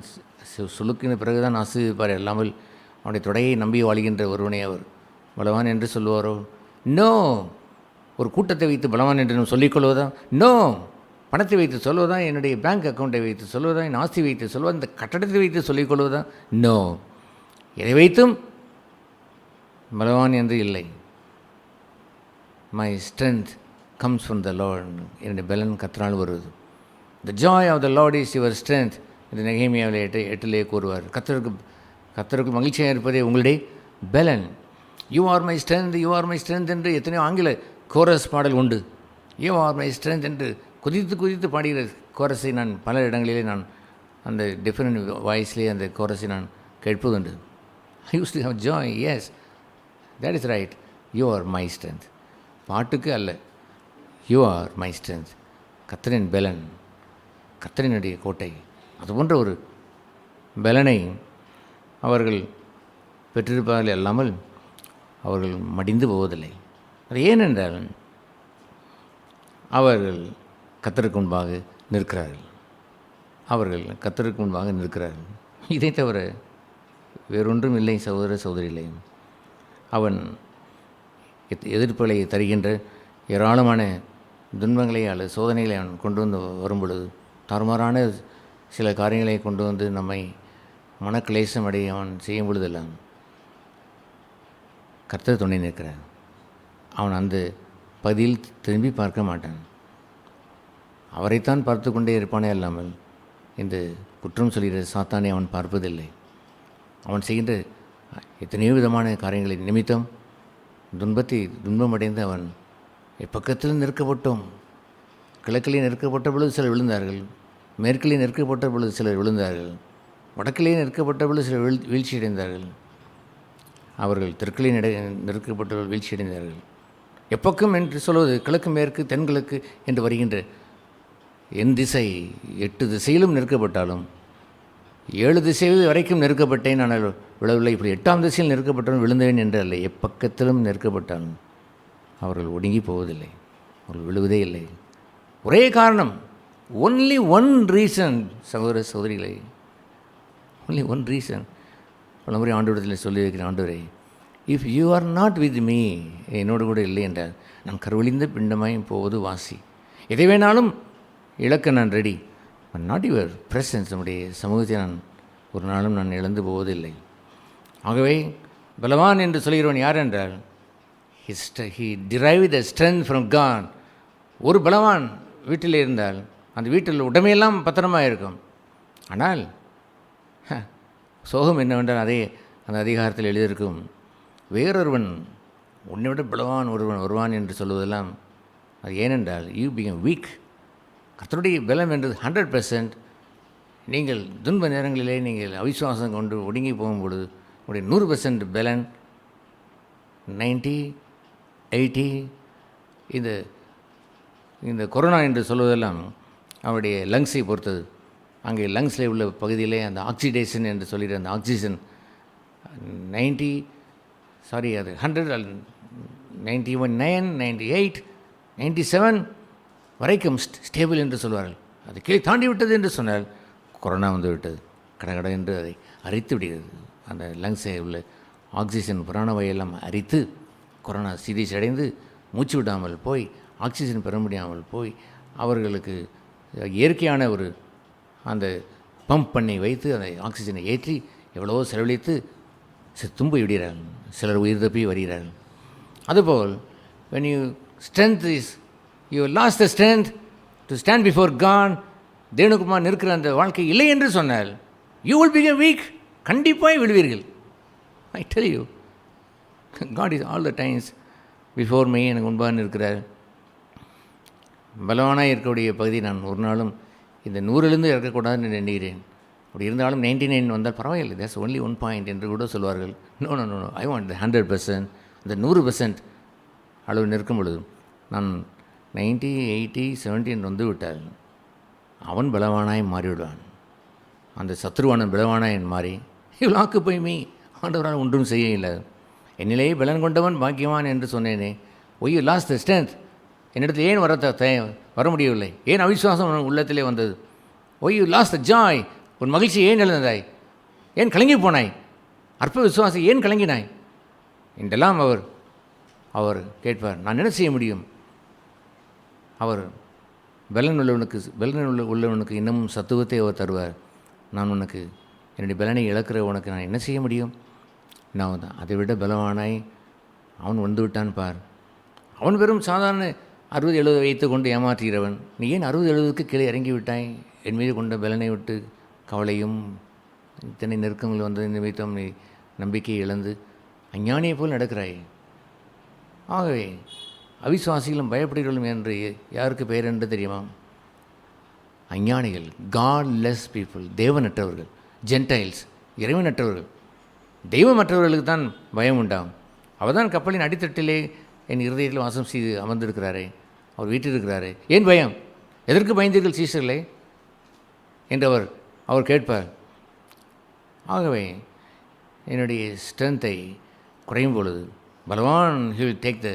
சுலுக்கின பிறகுதான் ஆசீர்வதிப்பார், அல்லாமல் அவனுடைய தொடையை நம்பி வாழ்கின்ற ஒருவனை அவர் பலவான் என்று சொல்லுவாரோ? நோ. ஒரு கூட்டத்தை வைத்து பலவான் என்று நம்ம சொல்லிக்கொள்வதா? நோ. பணத்தை வைத்து சொல்வதா? என்னுடைய பேங்க் அக்கௌண்ட்டை வைத்து சொல்வதா? என் ஆஸ்தி வைத்து சொல்வதா? இந்த கட்டடத்தை வைத்து சொல்லிக்கொள்வதா? நோ. எதை வைத்தும் பலவான் என்று இல்லை. My strength comes from the Lord, என்னுடைய பலன் கர்த்தரால் வருவது. The joy of the Lord is your strength என்று நெகேமியாவில் 8 கூறுவார். கர்த்தருக்கு மகிழ்ச்சியாக இருப்பதே உங்களுடைய பலன். You are my strength, you are my strength என்று எத்தனையோ ஆங்கில கோரஸ் பாடல் உண்டு. யூ ஆர் மை ஸ்ட்ரென்த் என்று குதித்து பாடுகிற கோரஸை நான் பல இடங்களிலே நான் அந்த டிஃப்ரெண்ட் வாய்ஸ்லேயே அந்த கோரஸை நான் கேட்பதுண்டு. I used to have joy. Yes, that is right. You are my strength. பாட்டுக்கு அல்ல, யூ ஆர் மை ஸ்ட்ரென்த். கர்த்தரின் பலன், கர்த்தரினுடைய கோட்டை. அதுபோன்ற ஒரு பலனை அவர்கள் பெற்றிருப்பார்கள் அல்லாமல் அவர்கள் மடிந்து போவதில்லை. அது ஏனென்றால் அவர்கள் கர்த்தருக்கு முன்பாக நிற்கிறார்கள். இதை தவிர வேறொன்றும் இல்லை சகோதர சகோதரிகளே. அவன் எதிர்ப்புகளை தருகின்ற ஏராளமான துன்பங்களை அல்லது சோதனைகளை அவன் கொண்டு வந்து வரும்பொழுது, தாறுமாறான சில காரியங்களை கொண்டு வந்து நம்மை மனக்லேசம் அடைய அவன் செய்யும் பொழுதெல்லாம் கர்த்தர் துணை நிற்கிறார். அவன் அந்த பகுதியில் திரும்பி பார்க்க மாட்டான். அவரைத்தான் பார்த்து கொண்டே இருப்பானே அல்லாமல் இந்த குற்றம் சொல்கிற சாத்தானை அவன் பார்ப்பதில்லை. அவன் செய்கின்ற எத்தனையோ விதமான காரியங்களின் நிமித்தம் துன்பமடைந்து அவன் எப்பக்கத்தில் நெருக்கப்பட்டோம். கிழக்கிலே நெருக்கப்பட்ட பொழுது சிலர் விழுந்தார்கள், மேற்கிலே நெருக்கப்பட்ட பொழுது சிலர் விழுந்தார்கள், வடக்கிலே நெருக்கப்பட்ட பொழுது சிலர் வீழ்ச்சியடைந்தார்கள், அவர்கள் தெற்கிலே நெருக்கப்பட்டவர்கள் வீழ்ச்சியடைந்தார்கள். எப்பக்கம் என்று சொல்வது கிழக்கு மேற்கு தென்கிழக்கு என்று வருகின்ற என் திசை 8 திசையிலும் நெருக்கப்பட்டாலும் 7 திசை வரைக்கும் நெருக்கப்பட்டேன், ஆனால் விழவில்லை. இப்படி 8ஆம் திசையில் நெருக்கப்பட்டவன் விழுந்தேன் என்று அல்ல, எப்பக்கத்திலும் நெருக்கப்பட்டாலும் அவர்கள் ஒடுங்கி போவதில்லை, அவர்கள் விழுவதே இல்லை. ஒரே காரணம், ஒன்லி ஒன் ரீசன். சகோதர சகோதரிகளை, ஒன்லி ஒன் ரீசன். பல முறை ஆண்டவரிடத்தில் சொல்லி வைக்கிறேன், ஆண்டவரே, if you are not with me, என்னோடு கூட இல்லை என்றால் நான் கருவழிந்த பிண்டமாய் போவது வாசி. எதை வேணாலும் இழக்க நான் ரெடி, நாட் யுவர் பிரசன்ஸ். நம்முடைய சமூகத்தை ஒரு நாளும் நான் இழந்து போவதில்லை. ஆகவே பலவான் என்று சொல்கிறவன் யார் என்றால் he derived the strength from God. ஒரு பலவான் வீட்டில் இருந்தால் அந்த வீட்டில் உடமையெல்லாம் பத்திரமாக இருக்கும். ஆனால் சோகம் என்னவென்றால் அதே அந்த அதிகாரத்தில் எழுதியிருக்கும், வேறொருவன் உன்னை விட பலவான் ஒருவன் வருவான் என்று சொல்வதெல்லாம் அது ஏனென்றால் யூ பிகம் வீக். கர்த்தருடைய பலம் என்றது 100%. நீங்கள் துன்ப நேரங்களிலே நீங்கள் அவிசுவாசம் கொண்டு ஒடுங்கி போகும்பொழுது உங்களுடைய 100% பலன் 90, 80. இந்த கொரோனா என்று சொல்வதெல்லாம் அவருடைய லங்ஸை பொறுத்தது. அங்கே லங்ஸில் உள்ள பகுதியிலே அந்த ஆக்சிடேஷன் என்று சொல்லிட்டு அந்த ஆக்சிஜன் 90, சாரி அது 100, 91, 98, 97 வரைக்கும் ஸ்டேபிள் என்று சொல்வார்கள். அது கீழே தாண்டி விட்டது என்று சொன்னால் கொரோனா வந்து விட்டது, கடகட என்று அதை அரித்து விடுகிறது. அந்த லங்ஸை உள்ள ஆக்சிஜன் பிராணவாயெல்லாம் அரித்து கொரோனா சீரியஸ் அடைந்து மூச்சு விடாமல் போய் ஆக்சிஜன் பெற முடியாமல் போய் அவர்களுக்கு இயற்கையான ஒரு அந்த பம்ப் பண்ணி வைத்து அந்த ஆக்சிஜனை ஏற்றி எவ்வளவோ செலவழித்து தும்பி விடுகிறார்கள். சிலர் உயிர் தப்பி வருகிறார்கள். அதுபோல் when you strength is you lost the strength to stand before God, தேவனுக்குமா நிற்கிற அந்த வாழ்க்கை இல்லை என்று சொன்னால் you will become weak. கண்டிப்பாக விழுவீர்கள். I tell you, God is all the times before me. எனக்கு முன்பாக இருக்கிறார். பலவானாக இருக்கக்கூடிய பகுதி நான் ஒரு நாளும் இந்த 100லிருந்து இறக்கக்கூடாதுன்னு எண்ணுகிறேன். அப்படி இருந்தாலும் 99 வந்தால் பரவாயில்லை, that's only 1 point என்று கூட சொல்வார்கள். No, I want the 100%. இந்த 100% அளவு நிற்கும் பொழுது நான் 90, 80, 70 வந்து விட்டால் அவன் பலவானாய் மாறிவிடுவான். அந்த சத்ருவான பலவானாய் மாறி இவள் ஆக்குப்பை மீ, ஆண்டவரால் ஒன்றும் செய்ய இல்லை. என்னிலேயே பலன் கொண்டவன் பாக்கியவான் என்று சொன்னேனே. ஒய் லாஸ்ட் த ஸ்ட்ரென்த், என்னிடத்தில் ஏன் வர முடியவில்லை? ஏன் அவிசுவாசம் உள்ளத்திலே வந்தது? ஒய் லாஸ்ட் த ஜாய், உன் மகிழ்ச்சி ஏன் இழந்தாய்? ஏன் கலங்கி போனாய்? அற்ப விசுவாசி ஏன் கலங்கினாய் என்றெல்லாம் அவர் கேட்பார். நான் என்ன செய்ய முடியும்? அவர் பலன் உள்ளவனுக்கு இன்னமும் சத்துவத்தை அவர் தருவார். நான் உனக்கு என்னுடைய பலனை இழக்கிற உனக்கு நான் என்ன செய்ய முடியும்? நான் அதை விட பலவானாய் அவன் வந்து விட்டான் பார். அவன் வெறும் சாதாரண 60-70 வைத்து கொண்டு ஏமாற்றுகிறவன். நீ ஏன் 60-70க்கு கீழே இறங்கி விட்டாய்? என் மீது கொண்ட பலனை விட்டு கவலையும் இத்தனை நெருக்கங்கள் வந்தது நிமித்தம் நீ நம்பிக்கையை இழந்து அஞ்ஞானியை போல் நடக்கிறாய். ஆகவே அவிசுவாசிகளும் பயப்படுகிறோம் என்று யாருக்கு பெயர் என்று தெரியுமா? அஞ்ஞானிகள், காட்லெஸ் பீப்புள், தேவனற்றவர்கள், ஜென்டைல்ஸ், இறைவனற்றவர்கள். தெய்வமற்றவர்களுக்கு தான் பயம் உண்டாகும். அவர் தான் கப்பலின் அடித்தட்டிலே என் இருதயத்தில் வாசம் செய்து அமர்ந்திருக்கிறாரே, அவர் வீட்டில் இருக்கிறாரே, ஏன் பயம்? எதற்கு பயந்தீர்கள் சீசர்களே என்று அவர் கேட்பார். ஆகவே என்னுடைய ஸ்ட்ரென்த்தை குறையும் பொழுது பலவான் he will take the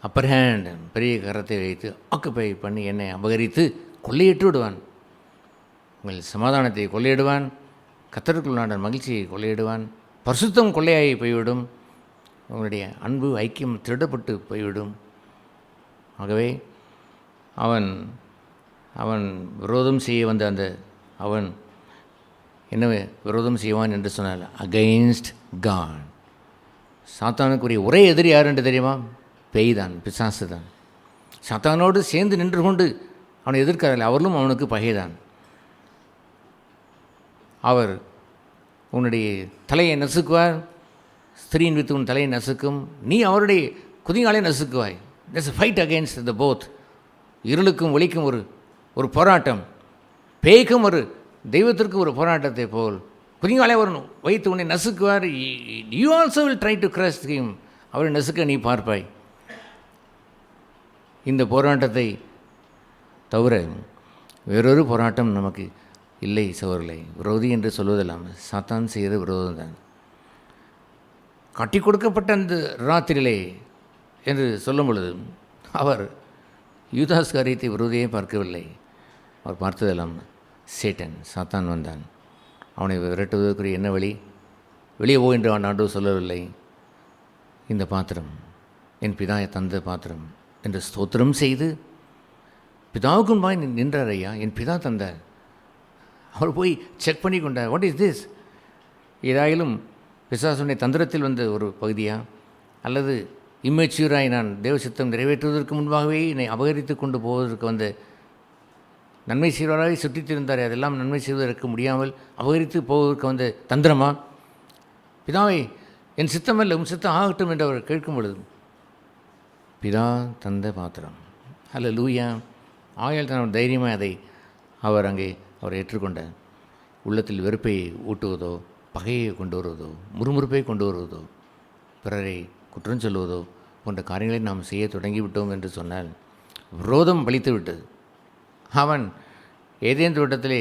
upper hand, பெரிய கரத்தை வைத்து ஆக்குப்பை பண்ணி என்னை அபகரித்து கொள்ளையிட்டு விடுவான். உங்கள் சமாதானத்தை கொள்ளையிடுவான், கர்த்தருக்குள்ளான மகிழ்ச்சியை கொள்ளையிடுவான், பரிசுத்தம் கொள்ளையாகி போய்விடும், உங்களுடைய அன்பு ஐக்கியம் திருடப்பட்டு போய்விடும். ஆகவே அவன் விரோதம் செய்ய வந்த அவன் என்ன விரோதம் செய்வான் என்று சொன்னால் அகைன்ஸ்ட் காட். சாத்தானுக்குரிய ஒரே எதிரி யார் என்று தெரியுமா? பேய் தான், பிசாசு தான். சாத்தானோடு சேர்ந்து நின்று கொண்டு அவனை எதிர்க்கிறார்கள், அவர்களும் அவனுக்கு பகைதான். அவர் உன்னுடைய தலையை நசுக்குவார், ஸ்திரீயின் வித்து உன் தலையை நசுக்கும், நீ அவருடைய குதிங்காலை நசுக்குவாய். there's a fight against the both. இருளுக்கும் ஒளிக்கும் ஒரு போராட்டம், பேய்க்கும் ஒரு தெய்வத்திற்கு ஒரு போராட்டத்தை போல் குதிங்காலை அவர் வைத்து உன்னை நசுக்குவார். You also will try to crush him. அவரை நசுக்க நீ பார்ப்பாய். இந்த போராட்டத்தை தவிர வேறொரு போராட்டம் நமக்கு இல்லை சகோதரர்களே. விரோதி என்று சொல்வதில்லாமல் சாத்தான் செய்த விரோதம்தான். கட்டி கொடுக்கப்பட்ட அந்த ராத்திரியிலே என்று சொல்லும் பொழுது அவர் யூதாஸ் காரியத்தை விரோதியே பார்க்கவில்லை. அவர் பார்த்ததெல்லாம் சேட்டன், சாத்தான் வந்தான். அவனை விரட்டுவதற்குரிய என்ன வழி? வெளியே போ என்று அவன் ஆண்டவர் சொல்லவில்லை. இந்த பாத்திரம் என் பிதா தந்த பாத்திரம் என்று ஸ்தோத்திரம் செய்து பிதாவுக்கு முன்பாக நின்றார். ஐயா, என் பிதா தந்தார். அவர் போய் செக் பண்ணி கொண்டார். What is this? ஏதாயிலும் பிசாசுடைய தந்திரத்தில் வந்த ஒரு பகுதியா, அல்லது இம்மெச்சூராய் நான் தேவ சித்தம் நிறைவேற்றுவதற்கு முன்பாகவே என்னை அபகரித்து கொண்டு போவதற்கு வந்த நன்மை செய்வராக சுற்றித் திருந்தார், அதெல்லாம் நன்மை செய்வதற்கு முடியாமல் அபகரித்து போவதற்கு வந்த தந்திரமா? பிதாவை என் சித்தமல்ல உன் சித்தம் ஆகட்டும் என்று அவர் கேட்கும் பொழுது பிதா தந்த பாத்திரம். அல்லேலூயா. ஆயால் தான் தைரியமாக அதை அவர் ஏற்றுக்கொண்டார். உள்ளத்தில் வெறுப்பை ஊட்டுவதோ, பகையை கொண்டு வருவதோ, முறுமுறுப்பை கொண்டு வருவதோ, பிறரை குற்றம் சொல்வதோ போன்ற காரியங்களை நாம் செய்ய தொடங்கிவிட்டோம் என்று சொன்னால் விரோதம் பலித்து விட்டது. அவன் ஏதேன் தோட்டத்திலே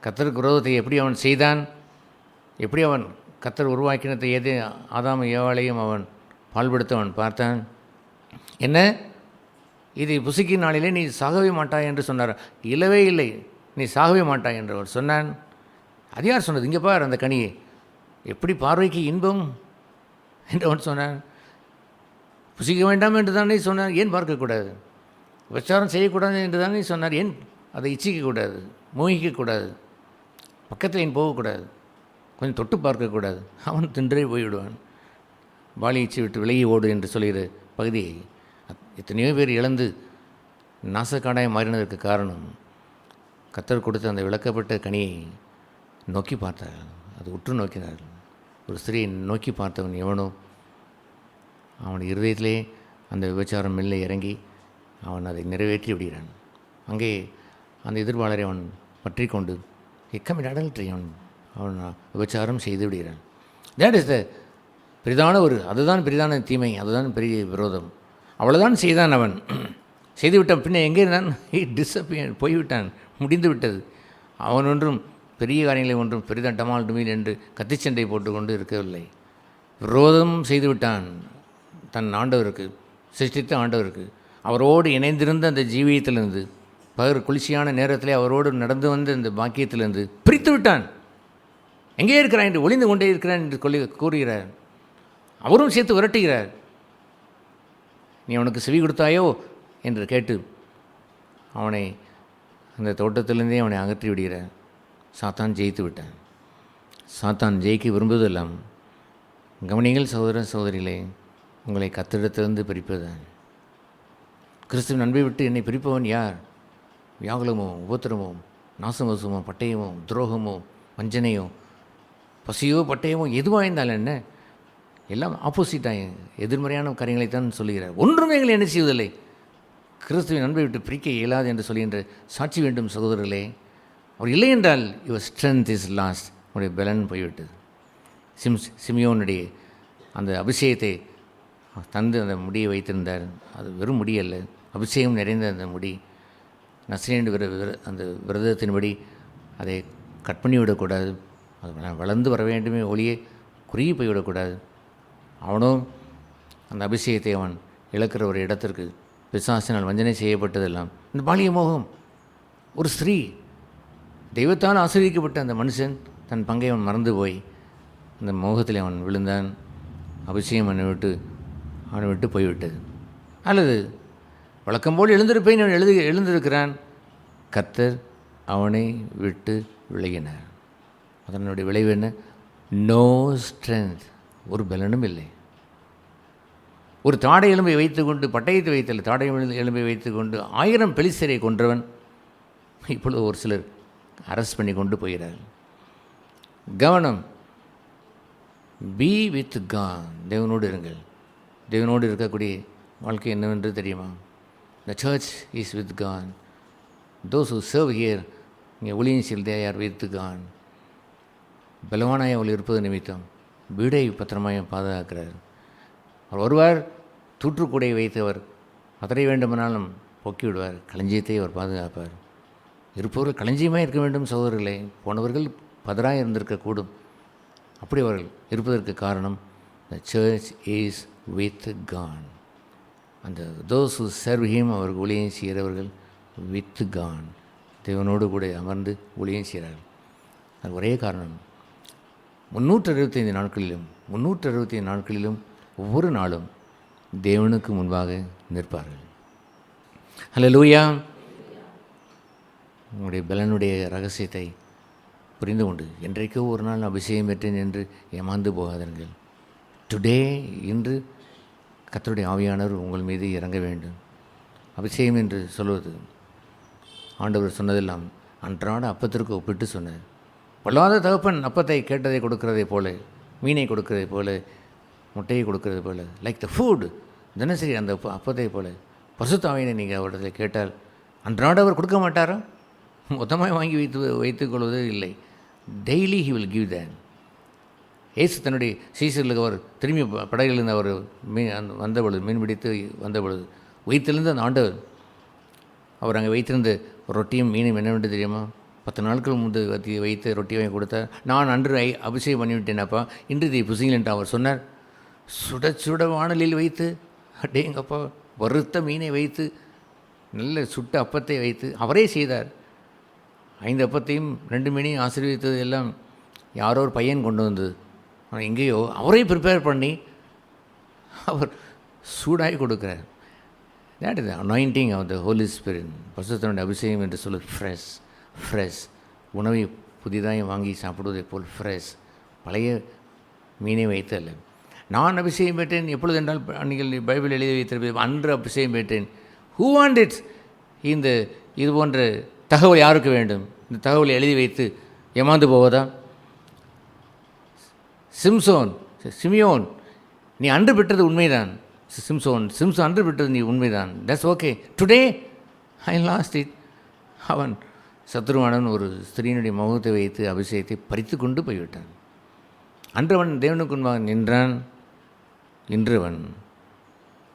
கர்த்தருக்கு விரோதத்தை எப்படி அவன் செய்தான்? எப்படி அவன் கர்த்தர் உருவாக்கினத்தை ஆதாம் ஏவாளையும் அவன் பால்படுத்த அவன் பார்த்தான். என்ன, இதை புசிக்கும் நாளிலே நீ சாகவே மாட்டாய் என்று சொன்னார். இல்லவே இல்லை, நீ சாகவே மாட்டாய் என்று அவர் சொன்னான். அது யார் சொன்னது? இங்கே பார் அந்த கனியை, எப்படி பார்வைக்கு இன்பம் என்று அவன் சொன்னான். புசிக்க வேண்டாம் என்று தானே சொன்னார், ஏன் பார்க்கக்கூடாது? விபச்சாரம் செய்யக்கூடாது என்று தானே சொன்னார், ஏன் அதை இச்சிக்கக்கூடாது, மோகிக்கக்கூடாது, பக்கத்தில் ஏன் போகக்கூடாது, கொஞ்சம் தொட்டு பார்க்கக்கூடாது? அவன் தின்றே போய்விடுவான். வாளி இச்சி விட்டு விலகி ஓடு என்று சொல்கிற பகுதியை எத்தனையோ பேர் இழந்து நாசக்காடாய் மாறினதற்கு காரணம் கர்த்தர் கொடுத்த அந்த விளக்கப்பட்ட கனியை நோக்கி பார்த்தார்கள், அது உற்று நோக்கினார்கள். ஒரு ஸ்திரீயை நோக்கி பார்த்தவன் எவனோ அவன் இருதயத்திலே அந்த விபச்சாரம் மெல்ல இறங்கி அவன் அதை நிறைவேற்றி விடுகிறான். அங்கே அந்த எதிர்ப்பாளரை அவன் பற்றி கொண்டு கமிட் அடல்ட்ரி, அவன் விபச்சாரம் செய்து விடுகிறான். தேட் இஸ் த பெரிதான அதுதான் பெரிதான தீமை, அதுதான் பெரிய விரோதம். அவ்வளோதான் செய்தான் அவன். செய்துவிட்டான். பின்ன எங்கே இருந்தான்? டிஸப்பியர், போய்விட்டான், முடிந்து விட்டது. அவன் ஒன்றும் பெரிய காரியங்களை ஒன்றும் பெரிதாக டமால் டுமீல் என்று கத்திச்சண்டை போட்டுக்கொண்டு இருக்கவில்லை. விரோதம் செய்துவிட்டான் தன் ஆண்டவருக்கு, சிருஷ்டித்த ஆண்டவருக்கு. அவரோடு இணைந்திருந்த அந்த ஜீவியத்திலிருந்து, பகர் குளிர்ச்சியான நேரத்திலே அவரோடு நடந்து வந்த இந்த பாக்கியத்திலிருந்து பிரித்து விட்டான். எங்கே இருக்கிறான் என்று, ஒளிந்து கொண்டே இருக்கிறான் என்று கூறுகிறார். அவரும் சேர்த்து விரட்டுகிறார். நீ அவனுக்கு செவி கொடுத்தாயோ என்று கேட்டு அவனை அந்த தோட்டத்திலிருந்தே அவனை அகற்றி விடுகிறார். சாத்தான் ஜெயித்து விட்டான். சாத்தான் ஜெயிக்க விரும்புவதெல்லாம், கவனிங்கள் சகோதர சகோதரிகளே, உங்களை கர்த்தரிடத்திலிருந்து பிரிப்பதுதான். கிறிஸ்துவின் அன்பை விட்டு என்னை பிரிப்பவன் யார்? வியாகுலமோ, உபத்திரமோ, நாசமோசமோ, பட்டயமோ, துரோகமோ, வஞ்சனையோ, பசியோ, பட்டயமோ, எதுவாக இருந்தாலும் என்ன, எல்லாம் ஆப்போசிட்டாக எதிர்மறையான காரியங்களைத்தான் சொல்லுகிறார். ஒன்றுமே எங்களை என்ன செய்வதில்லை, கிறிஸ்துவின் அன்பை விட்டு பிரிக்க இயலாது என்று சொல்கின்ற சாட்சி வேண்டும் சகோதரர்களே. அவர் இல்லை என்றால் யுவர் ஸ்ட்ரென்த் இஸ் லாஸ்ட், உங்களுடைய பலன் போய்விட்டது. சிமியோனுடைய அந்த அபிஷேகத்தை தந்து அந்த முடியை வைத்திருந்தார். அது வெறும் முடி அல்ல, அபிஷேகம் நிறைந்த அந்த முடி. நசரேயன் அந்த விரதத்தின்படி அதை கட் பண்ணி விடக்கூடாது, அது வளர்ந்து வர வேண்டுமே ஒளியே குறுகி போய்விடக்கூடாது. அவனும் அந்த அபிஷேகத்தை அவன் இழக்கிற ஒரு இடத்திற்கு பிசாசினால் வஞ்சனை செய்யப்பட்டதெல்லாம் இந்த பாலிய மோகம். ஒரு ஸ்திரீ, தெய்வத்தால் ஆசீர்வதிக்கப்பட்ட அந்த மனுஷன் தன் பங்கை அவன் மறந்து போய் அந்த மோகத்தில் அவன் விழுந்தான். அபிஷேகம் அவனை விட்டு போய்விட்டது. அல்லது வழக்கம் போல் எழுந்திருப்பேன் அவன் எழுந்திருக்கிறான், கர்த்தர் அவனை விட்டு விலகினார். அதனுடைய விளைவு என்ன? நோ ஸ்ட்ரென்த், ஒரு பலனும் இல்லை. ஒரு தாடை எலும்பை வைத்துக்கொண்டு, பட்டயத்தை வைத்தல் தாடை எலும்பை வைத்துக்கொண்டு 1000 பெலிஸ்தரை கொன்றவன் இப்பொழுது ஒரு சிலர் அரெஸ்ட் பண்ணி கொண்டு போகிறார்கள். கவனம், பி வித் காட், தேவனோடு இருங்கள். தேவனோடு இருக்கக்கூடிய வாழ்க்கை என்னவென்று தெரியுமா? The church is with God. Those who serve here, இங்கே ஊழியர்கள் தே ஆர் வித் காட். பலவானாய் அவள் இருப்பது நிமித்தம் வீடை பத்திரமாய் பாதுகாக்கிறார். அவர் வருவார், தூற்றுக்கூடை வைத்தவர் பதற வேண்டுமானாலும் போக்கி விடுவார், களஞ்சியத்தை அவர் பாதுகாப்பார். இருப்பவர்கள் களஞ்சியமாக இருக்க வேண்டும் சகோதரர்களே. போனவர்கள் பதறாக இருந்திருக்கக்கூடும். அப்படி அவர்கள் இருப்பதற்கு காரணம் the church is with God. அந்த தோஸ் ஹூ சர்வ் ஹிம், அவர்கள் ஊழியம் செய்கிறவர்கள் வித் காட், தேவனோடு கூட அமர்ந்து ஊழியம் செய்கிறார்கள். அது ஒரே காரணம், 365 நாட்களிலும் 365 நாட்களிலும் ஒவ்வொரு நாளும் தேவனுக்கு முன்பாக நிற்பார்கள். ஹல்லேலூயா. உங்களுடைய பலனுடைய ரகசியத்தை புரிந்து கொண்டு என்றைக்கோ ஒரு நாள் அபிஷேகம் பெற்றேன் என்று ஏமாந்து போகாதீர்கள். டுடே, இன்று கர்த்தருடைய ஆவியானவர் உங்கள் மீது இறங்க வேண்டும். அபிஷேகம் என்று சொல்வது ஆண்டவர் சொன்னதெல்லாம் அன்றாட அப்பத்திற்கு ஒப்பிட்டு சொன்னார். பொல்லாத தகப்பன் அப்பத்தை கேட்டதை கொடுக்கிறதை போல, மீனை கொடுக்கிறதை போல, முட்டையை கொடுக்கிறது போல, லைக் த ஃபுட், தினசரி அந்த அப்பத்தை போல பரிசுத்த ஆவியினை நீங்கள் அவரிடத்தில் கேட்டால் அன்றாட அவர் கொடுக்க மாட்டாரா? மொத்தமாக வாங்கி வைத்துக்கொள்வது இல்லை. டெய்லி ஹி வில் கிவ் தேன். ஏசு தன்னுடைய சீசர்களுக்கு அவர் திரும்பி படகிலிருந்து அவர் வந்த பொழுது, மீன் பிடித்து வந்த பொழுது வைத்திலிருந்து அந்த ஆண்டவர் அவர் அங்கே வைத்திருந்த ரொட்டியும் மீனும் என்னவென்று தெரியுமா? 10 நாட்கள் முன்பு வைத்து ரொட்டி வாங்கி கொடுத்தார். நான் அன்று அபிஷேகம் பண்ணிவிட்டேனப்பா, இன்று இதை புசிங்கள் என்று அவர் சொன்னார். சுட சுட வானலில் வைத்து, அடேங்கப்பா, வறுத்த மீனை வைத்து, நல்ல சுட்ட அப்பத்தை வைத்து அவரே செய்தார். 5 அப்பத்தையும் 2 மீனையும் ஆசீர்வதித்தது எல்லாம் யாரோ ஒரு பையன் கொண்டு வந்தது. ஆனால் எங்கேயோ அவரே ப்ரிப்பேர் பண்ணி அவர் சூடாகி கொடுக்குறார். That is anointing of the Holy Spirit. பரிசுத்தனுடைய அபிஷேகம் என்று சொல்லு ஃப்ரெஷ் உணவை புதிதாக வாங்கி சாப்பிடுவதை போல் ஃப்ரெஷ், பழைய மீனை வைத்து அல்ல. நான் அபிஷேகம் பெற்றேன் எப்பொழுது என்றால் நீங்கள் பைபிள் எழுதி வைத்திருப்பது அன்று அபிஷேகம் பெற்றேன். Who want it's? இது போன்ற தகவல் யாருக்கு வேண்டும்? இந்த தகவலை எழுதி வைத்து ஏமாந்து போவதா? சிமியோன், நீ அன்று பெற்றது உண்மைதான். சிம்சோன் அன்று பெற்றது நீ உண்மைதான். That's okay. Today I lost it. அவன் சத்ருவானவன் ஒரு ஸ்திரீனுடைய முகத்தை வைத்து அபிஷேகத்தை பறித்து கொண்டு போய்விட்டான். அன்று அவன் தேவனுக்கு முன்பாக நின்றான். இன்று அவன்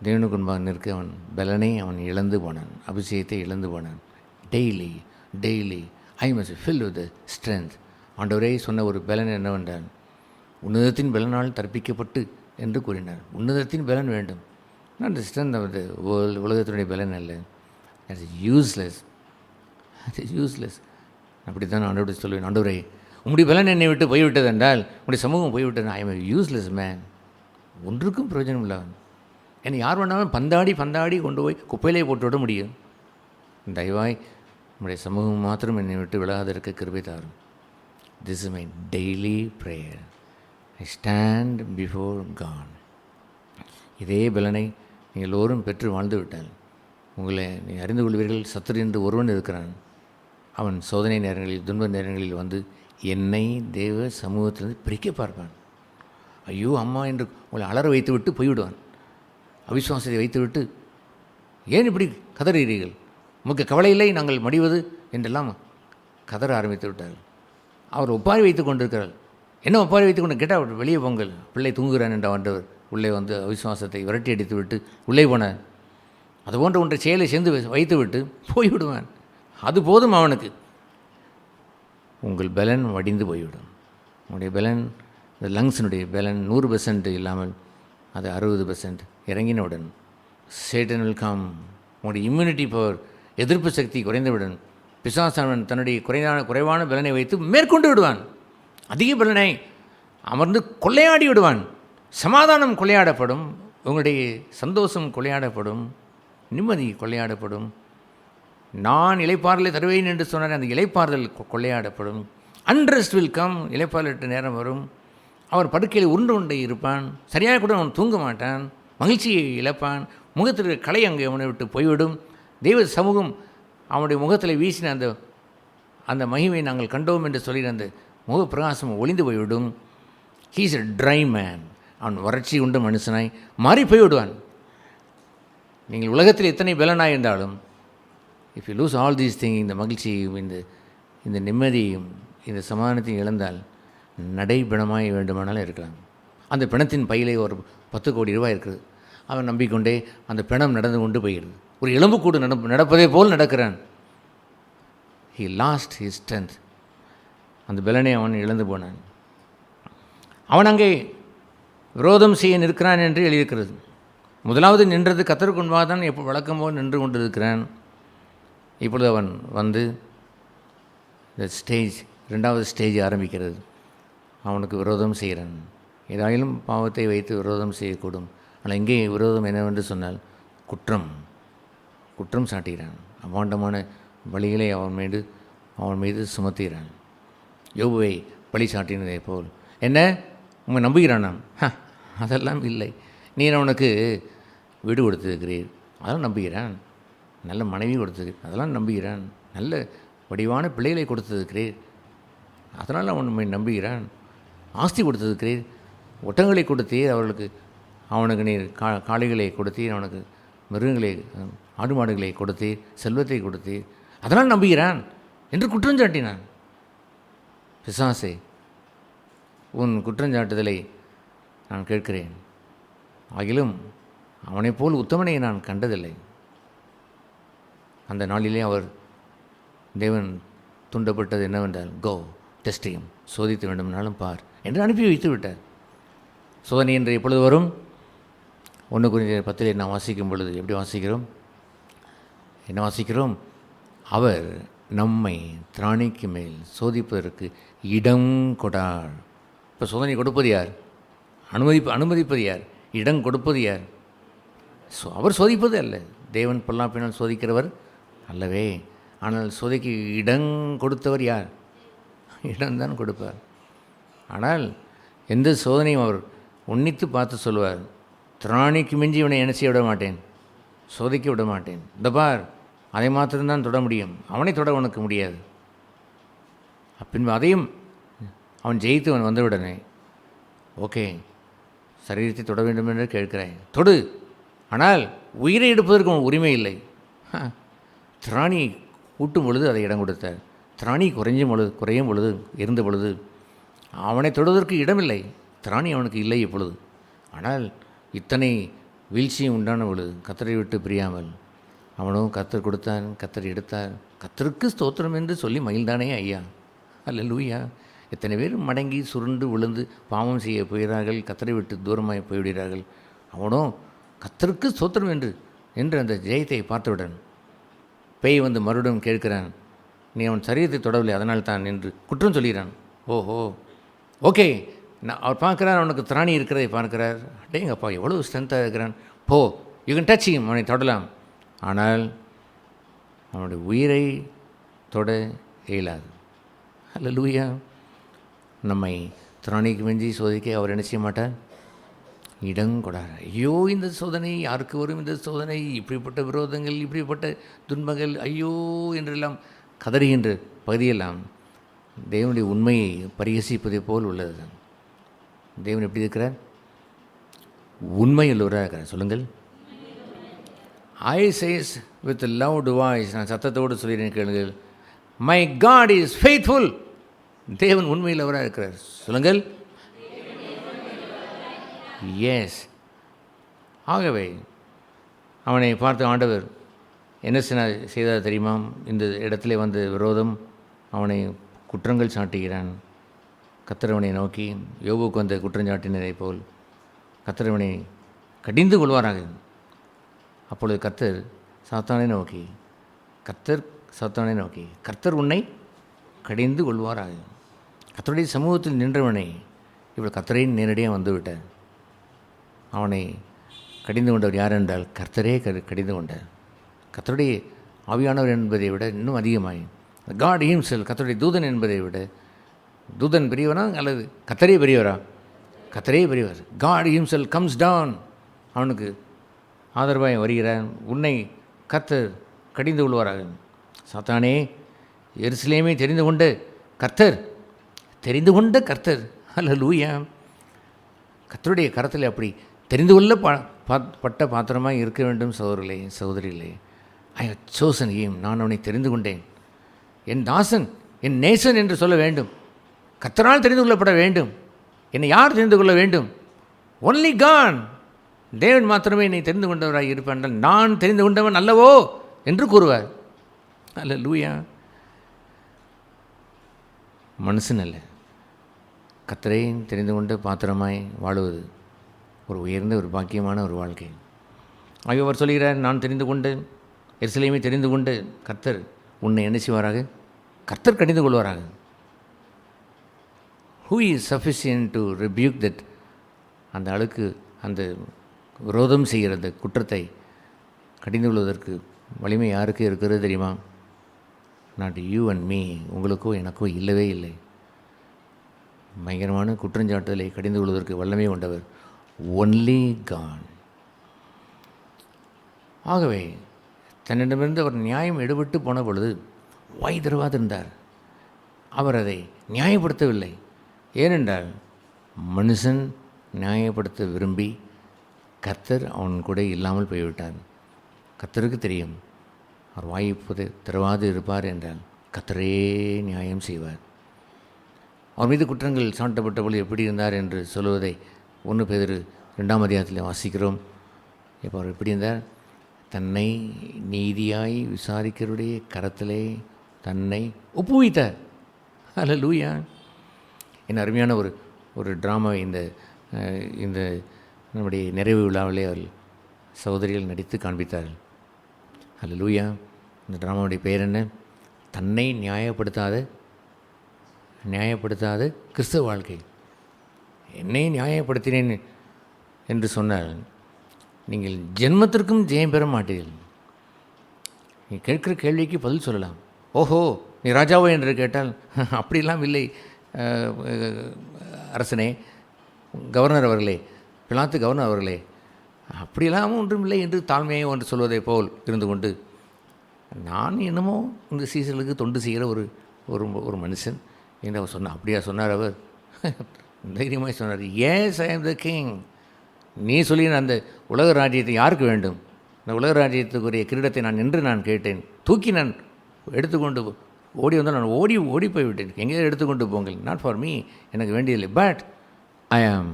தேவனுக்கு முன்பாக நிற்க அவன் பலனை அவன் இழந்து போனான், அபிஷேகத்தை இழந்து போனான். Daily I must fill with strength. ஆண்டவரே சொன்ன ஒரு பலன் என்னவென்றால், உன்னதத்தின் பலனால் தற்பிக்கப்பட்டு என்று கூறினார். உன்னதத்தின் பலன் வேண்டும். நான் ஸ்ட்ரென்த் ஆஃப் த வேர்ல்டு, உலகத்தினுடைய பலன் அல்ல. That is useless. அப்படி தான் ஆண்டவரை சொல்லுவேன். ஆண்டவரே, உங்களுடைய பலன் என்னை விட்டு போய்விட்டது என்றால், உங்களுடைய சமூகம் போய்விட்டது, ஐ எம் யூஸ்லெஸ் மேன். ஒன்றுக்கும் பிரயோஜனம் இல்லை. என்னை யார் வேணாலும் பந்தாடி கொண்டு போய் குப்பையிலே போட்டு விட முடியும். தயவாய் உங்களுடைய சமூகம் மாத்திரம் என்னை விட்டு விலகாதிருக்க கிருபை தாரும். This is my daily prayer. I stand before God. இதே பலனை நீங்கள் எல்லோரும் பெற்று வாழ்ந்து விட்டால் உங்களை நீங்கள் அறிந்து கொள்வீர்கள். சத்துரு என்று ஒருவன் இருக்கிறான். அவன் சோதனை நேரங்களில், துன்ப நேரங்களில் வந்து என்னை தேவ சமூகத்திலிருந்து பிரிக்க பார்ப்பான். ஐயோ அம்மா என்று உங்களை அலற வைத்து விட்டு போய்விடுவான். அவிசுவாசத்தை வைத்துவிட்டு, ஏன் இப்படி கதறுகிறீர்கள், உமக்கு கவலை இல்லை நாங்கள் மடிவது என்றெல்லாம் கதற ஆரம்பித்து விட்டார்கள். அவர் ஒப்பாரி வைத்து கொண்டிருக்கிறார். என்ன ஒப்பாரி வைத்து கொண்டு கேட்டால், வெளியே போங்கள், பிள்ளை தூங்குகிறான் என்ற ஆண்டவர் உள்ளே வந்து அவிசுவாசத்தை விரட்டி அடித்து விட்டு உள்ளே போனார். அதுபோன்ற ஒன்றை செயலை சேர்ந்து வைத்துவிட்டு போய்விடுவான். அது போதும் அவனுக்கு. உங்கள் பலன் வடிந்து போய்விடும். உங்களுடைய பலன், இந்த லங்ஸினுடைய பலன் 100% இல்லாமல் அது 60% இறங்கினவுடன் சேட்டன் வில் கம். உங்களுடைய இம்யூனிட்டி பவர், எதிர்ப்பு சக்தி குறைந்தவுடன் பிசாசானவன் தன்னுடைய குறைவான பலனை வைத்து மேற்கொண்டு விடுவான். அதிக பலனை அமர்ந்து கொள்ளையாடி விடுவான். சமாதானம் கொள்ளையாடப்படும், உங்களுடைய சந்தோஷம் கொள்ளையாடப்படும், நிம்மதி கொள்ளையாடப்படும். நான் இளைப்பாறுதலை தருவேன் என்று சொன்னார், அந்த இளைப்பாறுதல் கொள்ளையாடப்படும். Unrest will come. இளைப்பாறுதல் நேரம் வரும். அவன் படுக்கையில் உருண்டு இருப்பான். சரியாக கூட அவன் தூங்க மாட்டான். மகிழ்ச்சியை இழப்பான். முகத்தில் கலை அங்கே அவனை விட்டு போய்விடும். தெய்வ சமூகம் அவனுடைய முகத்தில் வீசின அந்த அந்த மகிமை நாங்கள் கண்டோம் என்று சொல்லி அந்த முக பிரகாசம் ஒளிந்து போய்விடும். He's a try man. அவன் வறட்சி உண்ட மனுஷனாய் மாறி போய்விடுவான். நீங்கள் உலகத்தில் எத்தனை பலனாய் இருந்தாலும் if you lose all these thing, இந்த மகிழ்ச்சியும் இந்த நிம்மதியும் இந்த சமாதானத்தையும் இழந்தால் நடைபிணமாய் வேண்டுமானாலும் இருக்கலாம். அந்த பிணத்தின் பையிலே ஒரு 10 கோடி ரூபாய் இருக்குது. அவன் நம்பிக்கொண்டே அந்த பிணம் நடந்து கொண்டு போகிறது. ஒரு எலும்புக்கூடு நடப்பதே போல் நடக்கிறான். He lost his strength. அந்த பலனை அவன் இழந்து போனான். அவன் அங்கே விரோதம் செய்ய நிற்கிறான் என்று எழுதியிருக்கிறது. முதலாவது நின்றது கர்த்தருக்கு முன்பாக தான் எப்போ வழக்கம் போல் நின்று கொண்டிருக்கிறான். இப்பொழுது அவன் வந்து இந்த ஸ்டேஜ், 2வது ஸ்டேஜ் ஆரம்பிக்கிறது. அவனுக்கு விரோதம் செய்கிறான். ஏதாயிலும் பாவத்தை வைத்து விரோதம் செய்யக்கூடும். ஆனால் இங்கே விரோதம் என்னவென்று சொன்னால் குற்றம் சாட்டுகிறான். அபாண்டமான வழிகளை அவன் மீது சுமத்துகிறான். யோபுவை பழி சாட்டினதை போல். என்ன உண்மை நம்புகிறான்? நான் அதெல்லாம் இல்லை. நீர் அவனுக்கு வீடு கொடுத்துருக்கிறீர், அதெல்லாம் நம்புகிறான். நல்ல மனைவி கொடுத்துருக்கிறீர், அதெல்லாம் நம்புகிறான். நல்ல வடிவான பிள்ளைகளை கொடுத்துருக்கிறீர், அதனால் அவன் உண்மை நம்புகிறான். ஆஸ்தி கொடுத்துருக்கிறீர், ஒட்டங்களை கொடுத்தீர், அவனுக்கு நீர் காளைகளை கொடுத்தீர், அவனுக்கு மிருகங்களை ஆடு மாடுகளை கொடுத்தீர், செல்வத்தை கொடுத்தீர், அதனால் நம்புகிறான் என்று குற்றஞ்சாட்டினான். பிசாசே, உன் குற்றஞ்சாட்டுதலை நான் கேட்கிறேன். ஆகிலும் அவனைப் போல் உத்தமனை நான் கண்டதில்லை. அந்த நாளிலே அவர் தேவன் துண்டப்பட்டது என்னவென்றால், கோ டெஸ்டையும் சோதித்து வேண்டும்னாலும் பார் என்று அனுப்பி வைத்து விட்டார். சோதனை என்று எப்பொழுது வரும்? 1 கொரிந்தியர் 10 நாம் வாசிக்கும் பொழுது எப்படி வாசிக்கிறோம்? என்ன வாசிக்கிறோம்? அவர் நம்மை திராணிக்கு மேல் சோதிப்பதற்கு இடம் கொடார். இப்போ சோதனை கொடுப்பது யார்? அனுமதிப்பது யார்? இடம் கொடுப்பது யார்? அவர் சோதிப்பது அல்ல. தேவன் பொல்லாப்பினால் சோதிக்கிறவர் அல்லவே. ஆனால் சோதிக்கு இடம் கொடுத்தவர் யார்? இடம்தான் கொடுப்பார். ஆனால் எந்த சோதனையும் அவர் உன்னித்து பார்த்து சொல்வார், திராணிக்கு மிஞ்சி இவனை என்ன செய்ய விட மாட்டேன், சோதிக்க விட மாட்டேன். இந்த பார், அதை மாத்திரம்தான் தொட முடியும், அவனை தொட உனக்கு முடியாது. பின்பு அதையும் அவன் ஜெயித்து அவன் வந்தவுடனே, ஓகே சரீரத்தை தொட வேண்டும் என்று கேட்கிறேன், தொடு, ஆனால் உயிரை எடுப்பதற்கு அவன் உரிமை இல்லை. திராணி கூட்டும் பொழுது அதை இடம் கொடுத்தார். திராணி குறையும் பொழுது இருந்த பொழுது அவனை தொடுவதற்கு இடமில்லை. திராணி அவனுக்கு இல்லை இப்பொழுது. ஆனால் இத்தனை வீழ்ச்சியும் உண்டான பொழுது கர்த்தரை விட்டு பிரியாமல் அவனும் கர்த்தர் கொடுத்தான், கர்த்தர் எடுத்தார், கர்த்தருக்கு ஸ்தோத்திரம் என்று சொல்லி மகிழ்ந்தானே ஐயா. அல்லேலூயா. எத்தனை பேர் மடங்கி சுருண்டு விழுந்து பாவம் செய்ய போகிறார்கள், கர்த்தரை விட்டு தூரமாய் போய்விடுகிறார்கள். அவனோ கர்த்தருக்கு ஸ்தோத்திரம் என்று அந்த ஜெயத்தை பார்த்தவுடன் பேய் வந்து மறுபடியும் கேட்கிறான், நீ அவன் சரீரத்தை தொடவில்லை அதனால் தான் என்று குற்றம் சொல்கிறான். ஓஹோ, ஓகே. அவர் பார்க்குறார், அவனுக்கு திராணி இருக்கிறதை பார்க்கிறார். டேங்கப்பா எவ்வளோ ஸ்ட்ரென்த்தாக இருக்கிறான், போ யூ கேன் டச் ஹிம், அவனை தொடலாம். ஆனால் அவனுடைய உயிரை தொட இயலாது. அல்லேலூயா. நம்மை திராணிக்கு மிஞ்சி சோதிக்க அவர் என்ன செய்ய மாட்டார்? இடங்கொடார். ஐயோ இந்த சோதனை யாருக்கு வரும், இந்த சோதனை, இப்படிப்பட்ட விரோதங்கள், இப்படிப்பட்ட துன்பங்கள், ஐயோ என்றெல்லாம் கதறுகின்ற பகுதியெல்லாம் தேவனுடைய உண்மையை பரிகசிப்பதை போல் உள்ளது. தேவன் எப்படி இருக்கிறார்? உண்மையுள்ளவராக இருக்கிறார். சொல்லுங்கள். ஐ சேஸ் வித் லவுட் வாய்ஸ், நான் சத்தத்தோடு சொல்லிடுறேன் கேளுங்கள், மை காட் இஸ் ஃபெய்த்ஃபுல். தேவன் உண்மையுள்ளவராக இருக்கிறார். சொல்லுங்கள். எஸ். ஆகவே அவனை பார்த்து ஆண்டவர் என்ன செய்தார் தெரியுமா? இந்த இடத்துல வந்து விரோதம், அவனை குற்றங்கள் சாட்டுகிறான். கர்த்தரவனை நோக்கி யோபுக்கு வந்த குற்றஞ்சாட்டினதை போல் கர்த்தரவனை கடிந்து கொள்வாராக. அப்பொழுது கர்த்தர் சாத்தானை நோக்கி கர்த்தர் உன்னை கடிந்து கொள்வாராக. கர்த்தருடைய சமூகத்தில் நின்றவனை இவள் கர்த்தரை நேரடியாக வந்துவிட்டார். அவனை கடிந்து கொண்டவர் யார் என்றால் கர்த்தரே கடிந்து கொண்டார். கர்த்தருடைய ஆவியானவர் என்பதை விட இன்னும் அதிகமாய் காட் ஹிம்செல்ஃப், கர்த்தருடைய தூதன் என்பதை விட, தூதன் பெரியவரா அல்லது கர்த்தரே பெரியவரா? கர்த்தரே பெரியவர். காட் ஹிம்செல்ஃப் கம்ஸ் டவுன், அவனுக்கு ஆதரவாய் வருகிறான். உன்னை கர்த்தர் கடிந்து கொள்வாராக. சாத்தானே, எருசலேமை தெரிந்து கொண்ட கர்த்தர், தெரிந்து கொண்ட கர்த்தர். அல்லேலூயா. கர்த்தருடைய கரத்தில் அப்படி தெரிந்து கொள்ள பட்ட பாத்திரமாக இருக்க வேண்டும் சகோதரர்களே, சகோதரிகளே. ஐ ஹவ் சோசன் ஹிம், நான் அவனை தெரிந்து கொண்டேன், என் தாசன், என் நேசன் என்று சொல்ல வேண்டும். கர்த்தரால் தெரிந்து கொள்ளப்பட வேண்டும். என்னை யார் தெரிந்து கொள்ள வேண்டும்? Only God. தேவன் மாத்திரமே என்னை தெரிந்து கொண்டவராக இருப்பான். நான் தெரிந்து கொண்டவன் அல்லவோ என்று கூறுவார். அல்லேலூயா. மனுஷன் அல்ல, கர்த்தரை தெரிந்து கொண்டு பாத்திரமாய் வாழுவது ஒரு உயர்ந்த ஒரு பாக்கியமான ஒரு வாழ்க்கை. ஆகியவர் சொல்கிறார், நான் தெரிந்து கொண்டு எருசலேமை தெரிந்து கொண்டு கர்த்தர் உன்னை என்ன செய்வாராக? கர்த்தர் கடிந்து கொள்வாராக. Who is sufficient to rebuke that? அந்த அழுக்கு, அந்த விரோதம் செய்கிற அந்த குற்றத்தை கடிந்து கொள்வதற்கு வலிமை யாருக்கு இருக்கிறது தெரியுமா? நாட் யூ அண்ட் மீ, உங்களுக்கோ எனக்கோ இல்லவே இல்லை. பயங்கரமான குற்றஞ்சாட்டுதலை கடிந்து கொள்வதற்கு வல்லமை கொண்டவர் ஒன்லி காட். ஆகவே தன்னிடமிருந்து அவர் நியாயம் எடுபட்டு போன பொழுது வாய் திறவாதிருந்தார். அவர் அதை நியாயப்படுத்தவில்லை. ஏனென்றால் மனுஷன் நியாயப்படுத்த விரும்பி கர்த்தர் அவன் கூட இல்லாமல் போய்விட்டார். கர்த்தருக்கு தெரியும், அவர் வாய் இப்போது திறவாது இருப்பார் என்றால் கர்த்தரே நியாயம் செய்வார். அவர் மீது குற்றங்கள் சாட்டப்பட்ட பொழுது எப்படி இருந்தார் என்று சொல்வதை 1 பேதுரு 2ஆம் அதிகாரத்தில் வாசிக்கிறோம். இப்போ அவர் எப்படி இருந்தார்? தன்னை நீதியாய் விசாரிக்கிறவருடைய கரத்திலே தன்னை ஒப்புவித்தார். அல்லேலூயா. என்ன அருமையான ஒரு ட்ராமாவை இந்த நம்முடைய நிறைவு விழாவிலே அவர் சகோதரிகள் நடித்து காண்பித்தார்கள். அல்லேலூயா. இந்த ட்ராமாவுடைய பெயர் என்ன? தன்னை நியாயப்படுத்தாத கிறிஸ்தவ வாழ்க்கை. என்னை நியாயப்படுத்தினேன் என்று சொன்னால் நீங்கள் ஜென்மத்திற்கும் ஜெயம் பெற மாட்டீர்கள். நீ கேட்கிற கேள்விக்கு பதில் சொல்லலாம். ஓஹோ, நீ ராஜாவோ என்று கேட்டால் அப்படிலாம் இல்லை அரசனே, கவர்னர் அவர்களே, பிலாத்து கவர்னர் அவர்களே, அப்படியெல்லாம் ஒன்றும் இல்லை என்று தாழ்மையை ஒன்று சொல்வதை போல் இருந்து கொண்டு, நான் என்னமோ இந்த சீசர்களுக்கு தொண்டு செய்கிற ஒரு மனுஷன் என்று அவர் சொன்னார். அப்படியா சொன்னார்? அவர் தைரியமாக சொன்னார், ace I am the king. நீ சொல்லின அந்த உலக ராஜ்யத்தை யாருக்கு வேண்டும்? இந்த உலக ராஜ்யத்துக்குரிய கிரீடத்தை நான் கேட்டேன், தூக்கி நான் எடுத்துக்கொண்டு ஓடி வந்தால் நான் ஓடி போய்விட்டேன். எங்கேயாவது எடுத்துக்கொண்டு போங்கள், நாட் ஃபார் மீ, எனக்கு வேண்டியதில்லை. But I am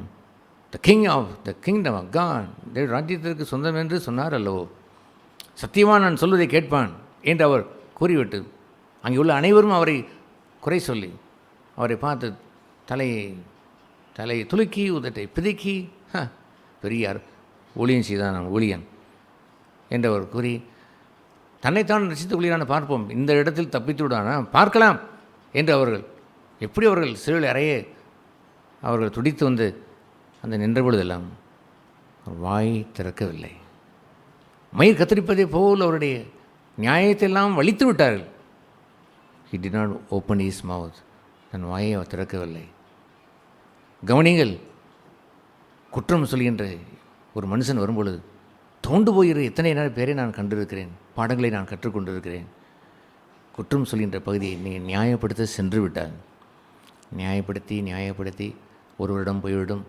the king of the kingdom of God. தேவ ராஜ்யத்திற்கு சொந்தம் என்று சொன்னார் அல்லவோ, சத்தியமாக நான் சொல்வதை கேட்பான் என்று அவர் கூறிவிட்டு அங்கே உள்ள அனைவரும் அவரை குறை சொல்லி அவரை பார்த்து தலையை துலுக்கி உதட்டை பிதுக்கி பெரியார் ஊழியன் செய்தான் ஊழியன் என்றவர் கூறி தன்னைத்தான் ரசித்து கொள்கிறான பார்ப்போம், இந்த இடத்தில் தப்பித்து விடானா பார்க்கலாம் என்று அவர்கள் சிறையில் அறையே அவர்கள் துடித்து வந்து அந்த நின்ற பொழுதெல்லாம் வாய் திறக்கவில்லை. மயிர் கத்தரிப்பதை போல் அவருடைய நியாயத்தை எல்லாம் வலித்து விட்டார்கள். He did not open his mouth. தன் வாயை அவர் திறக்கவில்லை. கவனிங்கள், குற்றம் சொல்கின்ற ஒரு மனுஷன் வரும்பொழுது தோண்டு போகிற எத்தனை பேரை நான் கண்டிருக்கிறேன், பாடங்களை நான் கற்றுக்கொண்டிருக்கிறேன். குற்றம் சொல்கின்ற பகுதியை நீ நியாயப்படுத்த சென்று விட்டார். நியாயப்படுத்தி 1 வருடம் போய்விடும்,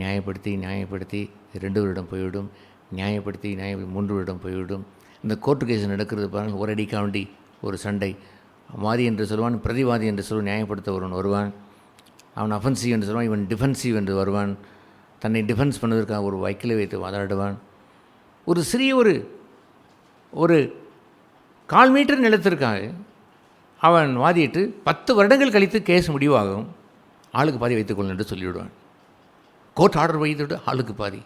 நியாயப்படுத்தி 2 வருடம் போய்விடும், நியாயப்படுத்தி 3 வருடம் போய்விடும். இந்த கோர்ட்டு கேஸ் நடக்கிறது பாருங்கள், ஒரு அடிக்காண்டி ஒரு சண்டை. வாதி என்று சொல்லுவான், பிரதிவாதி என்று சொல்லுவான், நியாயப்படுத்த ஒருவன் வருவான். அவன் அஃபென்சிவ் என்று சொல்லுவான், இவன் டிஃபென்சிவ் என்று வருவான். தன்னை டிஃபென்ஸ் பண்ணுவதற்காக ஒரு வக்கீலை வைத்து வாதாடுவான். ஒரு சிறிய ஒரு 1/4 மீட்டர் நிலத்திற்காக அவன் வாதிட்டு 10 வருடங்கள் கழித்து கேஸ் முடிவாகும். ஆளுக்கு பாதி வைத்துக்கொள்ள என்று சொல்லிவிடுவான். கோர்ட் ஆர்டர் வைத்துவிட்டு ஆளுக்கு பாதி.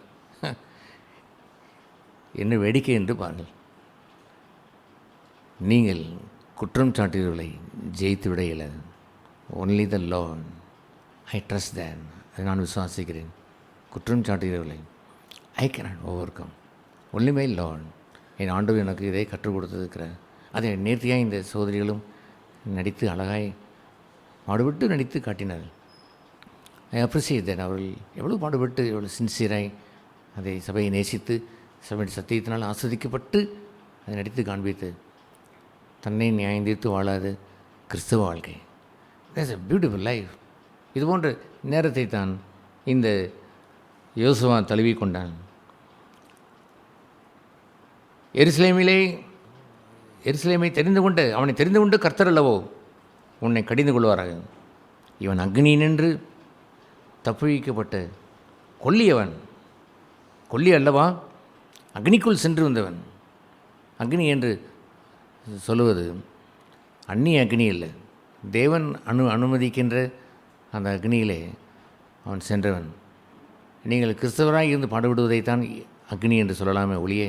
என்ன வேடிக்கை என்று பாருங்கள். நீங்கள் குற்றம் சாட்டியவர்களை ஜெயித்து விட இயலாது. Only the Lord. I trust then. அதை நான் விசுவாசிக்கிறேன். குற்றம் சாட்டுகிறவர்களை I cannot overcome. Only my Lord. என் ஆண்டவர் எனக்கு இதை கற்றுக் கொடுத்திருக்கிறார். அதை நேர்த்தியாக இந்த சகோதரிகளும் நடித்து அழகாய் பாடுபட்டு நடித்து காட்டினார்கள். ஐ அப்ரிசியேட் தேட். அவர்கள் எவ்வளோ பாடுபட்டு எவ்வளோ சின்சியராய் அதை சபையை நேசித்து சபை சத்தியத்தினால் ஆஸ்வதிக்கப்பட்டு அதை நடித்து காண்பித்து தன்னை நியாயம் தீர்த்து வாழாது கிறிஸ்தவ வாழ்க்கை. That's a beautiful life. இது போன்ற நேரத்தை தான் இந்த யோசுவா தழுவி கொண்டான். எருசலேமை தெரிந்து கொண்டு அவனை தெரிந்து கொண்டு கர்த்தர் அல்லவோ உன்னை கடிந்து கொள்வாராக. இவன் அக்னி நின்று தப்புவிக்கப்பட்ட கொல்லியவன். கொல்லி அல்லவா, அக்னிக்குள் சென்று வந்தவன். அக்னி என்று சொல்லுவது அந்நிய அக்னி இல்லை, தேவன் அனுமதிக்கின்ற அந்த அக்னியிலே அவன் சென்றவன். நீங்கள் கிறிஸ்தவராக இருந்து பாடுபடுவதைத்தான் அக்னி என்று சொல்லலாமே ஒழிய,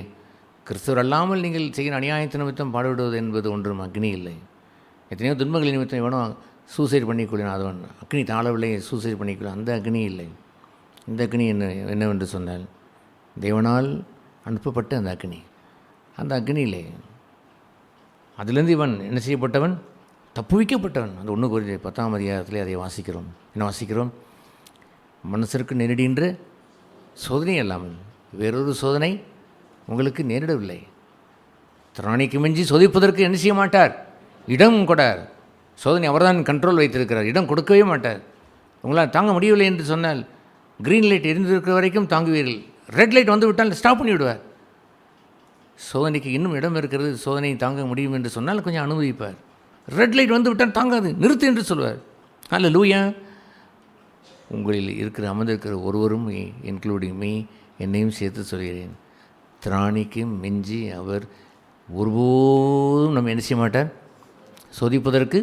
கிறிஸ்தவர் அல்லாமல் நீங்கள் செய்கிற அநியாயத்து நிமித்தம் பாடுபடுவது என்பது ஒன்றும் அக்னி இல்லை. எத்தனையோ துன்பங்கள் நிமித்தம் எவனோ சூசைட் பண்ணிக்கொள்ளினான், அதவன் அக்னி தாழவில்லை, சூசைட் பண்ணிக்கொள்ள, அந்த அக்னி இல்லை. இந்த அக்னி என்னவென்று சொன்னால் தேவனால் அனுப்பப்பட்ட அந்த அக்னி. அந்த அக்னியிலே அதிலிருந்து இவன் என்ன செய்யப்பட்டவன், தப்புவிக்கப்பட்டவன். அந்த 1 Corinthians 10ஆம் அதிகாரத்திலே அதை வாசிக்கிறோம். என்ன வாசிக்கிறோம்? மனசிற்கு நேரிடுகின்ற சோதனை அல்லாமல் வேறொரு சோதனை உங்களுக்கு நேரிடவில்லை. திராணிக்கு மிஞ்சி சோதிப்பதற்கு என்ன செய்ய மாட்டார், இடம் கொடார். சோதனை அவர்தான் கண்ட்ரோல் வைத்திருக்கிறார், இடம் கொடுக்கவே மாட்டார். உங்களால் தாங்க முடியவில்லை என்று சொன்னால் க்ரீன் லைட் எரிந்திருக்கிற வரைக்கும் தாங்குவீர்கள், ரெட் லைட் வந்து விட்டால் ஸ்டாப் பண்ணிவிடுவார். சோதனைக்கு இன்னும் இடம் இருக்கிறது, சோதனையை தாங்க முடியும் என்று சொன்னால் கொஞ்சம் அனுமதிப்பார். ரெட் லைட் வந்து விட்டால் தாங்காது, நிறுத்து என்று சொல்வார். அல்லேலூயா. உங்களில் அமர்ந்திருக்கிற ஒருவரும் இன்க்ளூடிங் மீ, என்னையும் சேர்த்து சொல்கிறேன், திராணிக்கு மிஞ்சி அவர் ஒருபோதும் நம்ம என்ன செய்ய மாட்டார், சோதிப்பதற்கு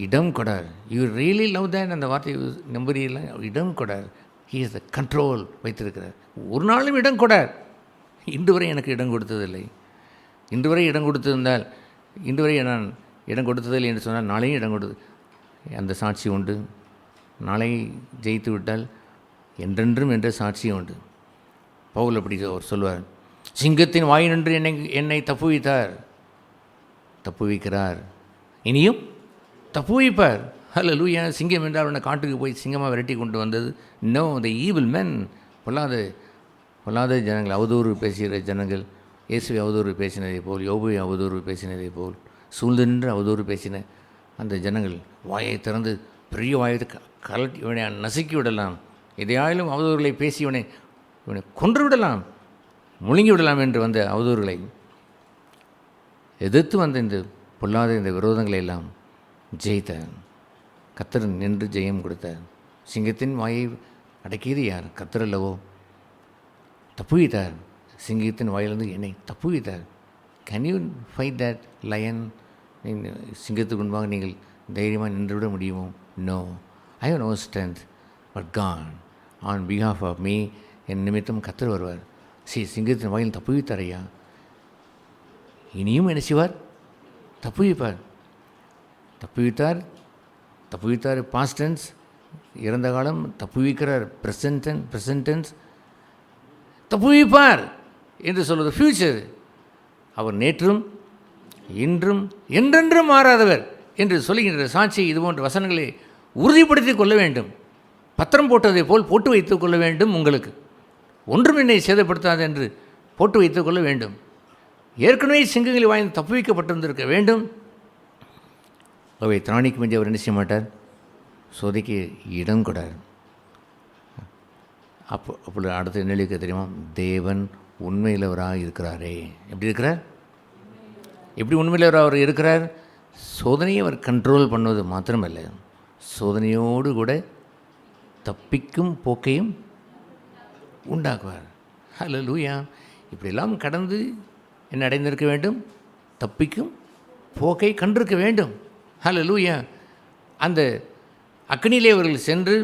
இடம் கொடார். யூ ரியலி லவ் தேட், அந்த வார்த்தை நம்புறீங்களா? இடம் கொடார். ஹி இஸ் த கண்ட்ரோல் வைத்திருக்கிறார். ஒரு நாளும் இடம் கொடார். இன்று வரை எனக்கு இடம் கொடுத்ததில்லை. இன்று வரை இடம் கொடுத்திருந்தால், இன்று வரை நான் இடம் கொடுத்ததில்லை என்று சொன்னால் நாளையும் இடம் கொடுத்து அந்த சாட்சி உண்டு. நாளை ஜெயித்து விட்டால் என்றென்றும் என்ற சாட்சியும் உண்டு. பவுல் அப்படி அவர் சொல்வார், சிங்கத்தின் வாய் நின்று என்னை தப்புவிக்கிறார், இனியும் தப்புவிப்பார். அல்லேலூயா. சிங்கம் என்றால் அவனை காட்டுக்கு போய் சிங்கமாக விரட்டி கொண்டு வந்தது. நோ, த ஈவில் மென், பொல்லாத ஜனங்கள், அவதூறு பேசுகிற ஜனங்கள், இயேசுவை அவதூறு பேசினதை போல், யோபுவை அவதூறு பேசினதை போல், சூழ்ந்து நின்று அவதூறு பேசின அந்த ஜனங்கள் வாயை திறந்து பெரிய வாயை கலட்டி இவனை நசுக்கி விடலாம், எதையாயிலும் அவதூறுகளை பேசி இவனை கொன்று விடலாம், முழுங்கி விடலாம் என்று வந்த அவதூறுகளை எதிர்த்து வந்த இந்த பொல்லாத இந்த விரோதங்களை எல்லாம் ஜெயித்தார். கர்த்தர் நின்று ஜெயம் கொடுத்தார். சிங்கத்தின் வாயை அடக்கியது யார்? கர்த்தர் அல்லவோ. தப்புவித்தார். சிங்கத்தின் வாயிலிருந்து என்னை தப்புவித்தார். Can you fight that lion? சிங்கத்துக்கு முன்பாக நீங்கள் தைரியமாக நின்றுவிட முடியுமோ? No, I have no strength, but God on behalf of me, என் நிமித்தம் கர்த்தர் வருவார். சிங்கத்தின் வாயில் தப்புவித்தார் ஐயா, இனியும் என்ன செய்வார்? தப்புவிப்பார். தப்புவித்தார் பாஸ்ட் டென்ஸ், இறந்த காலம். தப்புவிக்கிறார் ப்ரெசன்ட் டென்ஸ். தப்புவிப்பார் என்று சொல்வது ஃப்யூச்சர். அவர் நேற்றும் இன்றும் என்றென்றும் மாறாதவர் என்று சொல்லுகின்ற சாட்சி இது போன்ற வசனங்களை உறுதிப்படுத்தி கொள்ள வேண்டும். பத்திரம் போட்டதை போல் போட்டு வைத்துக் கொள்ள வேண்டும். உங்களுக்கு ஒன்றும் என்னை சேதப்படுத்தாது என்று போட்டு வைத்துக் கொள்ள வேண்டும். ஏற்கனவே சிங்கங்களை வாய்ந்து தப்புவிக்கப்பட்டிருந்திருக்க வேண்டும். அவை திராணிக்கு மிஞ்சி அவர் என்ன செய்ய மாட்டார், சோதிக்கு இடம் கொடார். அப்பொழுது அடுத்த நிலைக்கு தெரியுமா, தேவன் உண்மையிலவராக இருக்கிறாரே. எப்படி இருக்கிறார்? எப்படி உண்மையிலவராக அவர் இருக்கிறார்? சோதனையை அவர் கண்ட்ரோல் பண்ணுவது மாத்திரமல்ல, சோதனையோடு கூட தப்பிக்கும் போக்கையும் உண்டாக்குவார். அல்லேலூயா. இப்படியெல்லாம் கடந்து என்ன அடைந்திருக்க வேண்டும்? தப்பிக்கும் போக்கை கண்டிருக்க வேண்டும். அல்லேலூயா. அந்த அக்னியிலே அவர்கள் சென்று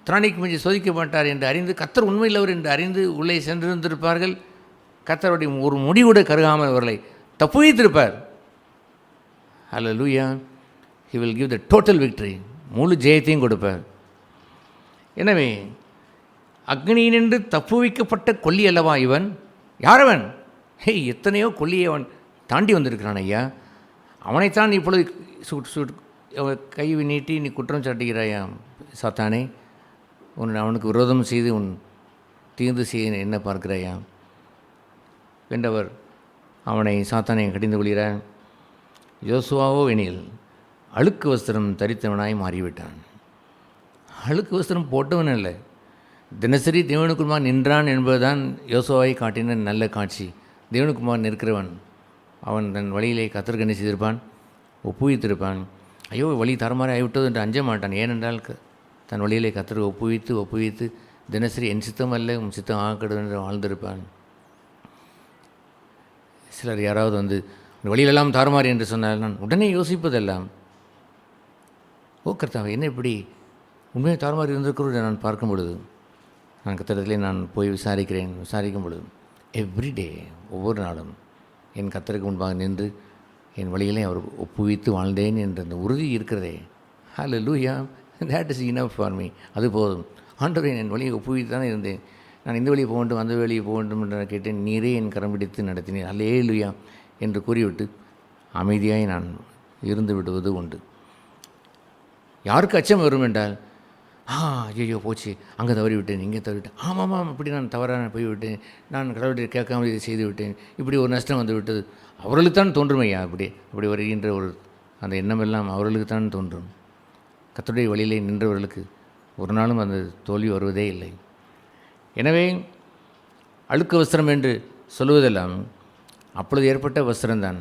திராணிக்கு மிஞ்சி சோதிக்க மாட்டார் என்று அறிந்து, கர்த்தர் உண்மையில்லவர் என்று அறிந்து உள்ளே சென்றிருந்திருப்பார்கள். கர்த்தருடைய ஒரு முடிவுட கருகாமல் அவர்களை தப்புவித்திருப்பார். Alleluia. He will give the total victory, முழு ஜெயத்தையும் கொடுப்பார். எனவே அக்னியினின்று தப்புவிக்கப்பட்ட கொல்லி அல்லவா இவன்? யாரவன்? எத்தனையோ கொல்லியை அவன் தாண்டி வந்திருக்கிறான் ஐயா. அவனைத்தான் இப்பொழுது கை நீட்டி நீ குற்றம் சாட்டுகிறாயா சாத்தானே? அவனுக்கு விரோதம் செய்து உன் தீர்ந்து செய்ய என்ன பார்க்கிறாயா என்றவர் அவனை சாத்தானை கடிந்து கொள்கிறார். யோசுவாவோ எனில் அழுக்கு வஸ்திரம் தரித்தவனாய் மாறிவிட்டான். அழுக்கு வஸ்திரம் போட்டவன் அல்ல, தினசரி தேவனுக்குமார் நின்றான் என்பதுதான் யோசுவாவை காட்டின நல்ல காட்சி. தேவனுக்குமார் நிற்கிறவன் அவன் தன் வழியிலே கத்தருக்கு என்ன செய்திருப்பான்? ஒப்புவித்திருப்பான். ஐயோ வழி தரமாறி ஆகிவிட்டது என்று அஞ்ச மாட்டான். ஏனென்றால் தன் வழியிலே கத்தருக்கு ஒப்புவித்து தினசரி என் சித்தம் அல்ல உன் சித்தம் ஆக்கடும் என்று வாழ்ந்திருப்பான். சிலர் யாராவது வந்து வழியிலெல்லாம் தாறுமாறி என்று சொன்னால் நான் உடனே யோசிப்பதெல்லாம், ஓ கர்த்தாவே என்ன இப்படி உண்மையை தாறுமாறி இருந்திருக்கிறோம் நான் பார்க்கும் பொழுது, நான் கத்திரத்திலே நான் போய் விசாரிக்கும் பொழுது எவ்ரிடே ஒவ்வொரு நாளும் என் கத்தருக்கு முன்பாக நின்று என் வழியிலே அவர் ஒப்புவித்து வாழ்ந்தேன் என்ற அந்த உறுதி இருக்கிறதே, ஹல்லேலூயா, that is enough for me. அது போதும். ஆண்டவரே என் வழியை ஒப்புவித்து தானே இருந்தேன், நான் இந்த வழியை போக வேண்டும் அந்த வழியை போக வேண்டும் என்று கேட்டேன், நீரே என் கரம் பிடித்து நடத்தினேன், ஹல்லேலூயா என்று கூறிவிட்டு அமைதியாய் நான் இருந்து விடுவது உண்டு. யாருக்கு அச்சம் வரும் என்றால், ஐயோ போச்சு, அங்கே தவறி விட்டேன், இங்கே தவறி விட்டேன், ஆமாம் இப்படி நான் தவறான போய்விட்டேன், நான் கடவுளை கேட்காமல் இதை செய்து விட்டேன், இப்படி ஒரு நஷ்டம் வந்து விட்டது. அவர்களுக்கு தான் தோன்றுமையா அப்படி வருகின்ற ஒரு அந்த எண்ணமெல்லாம் அவர்களுக்கு தான் தோன்றும். கர்த்தருடைய வழியிலே நின்றவர்களுக்கு ஒரு நாளும் அந்த தோல்வி வருவதே இல்லை. எனவே அழுக்கு வஸ்திரம் என்று சொல்லுவதெல்லாம் அப்பொழுது ஏற்பட்ட வஸ்திரம்தான்.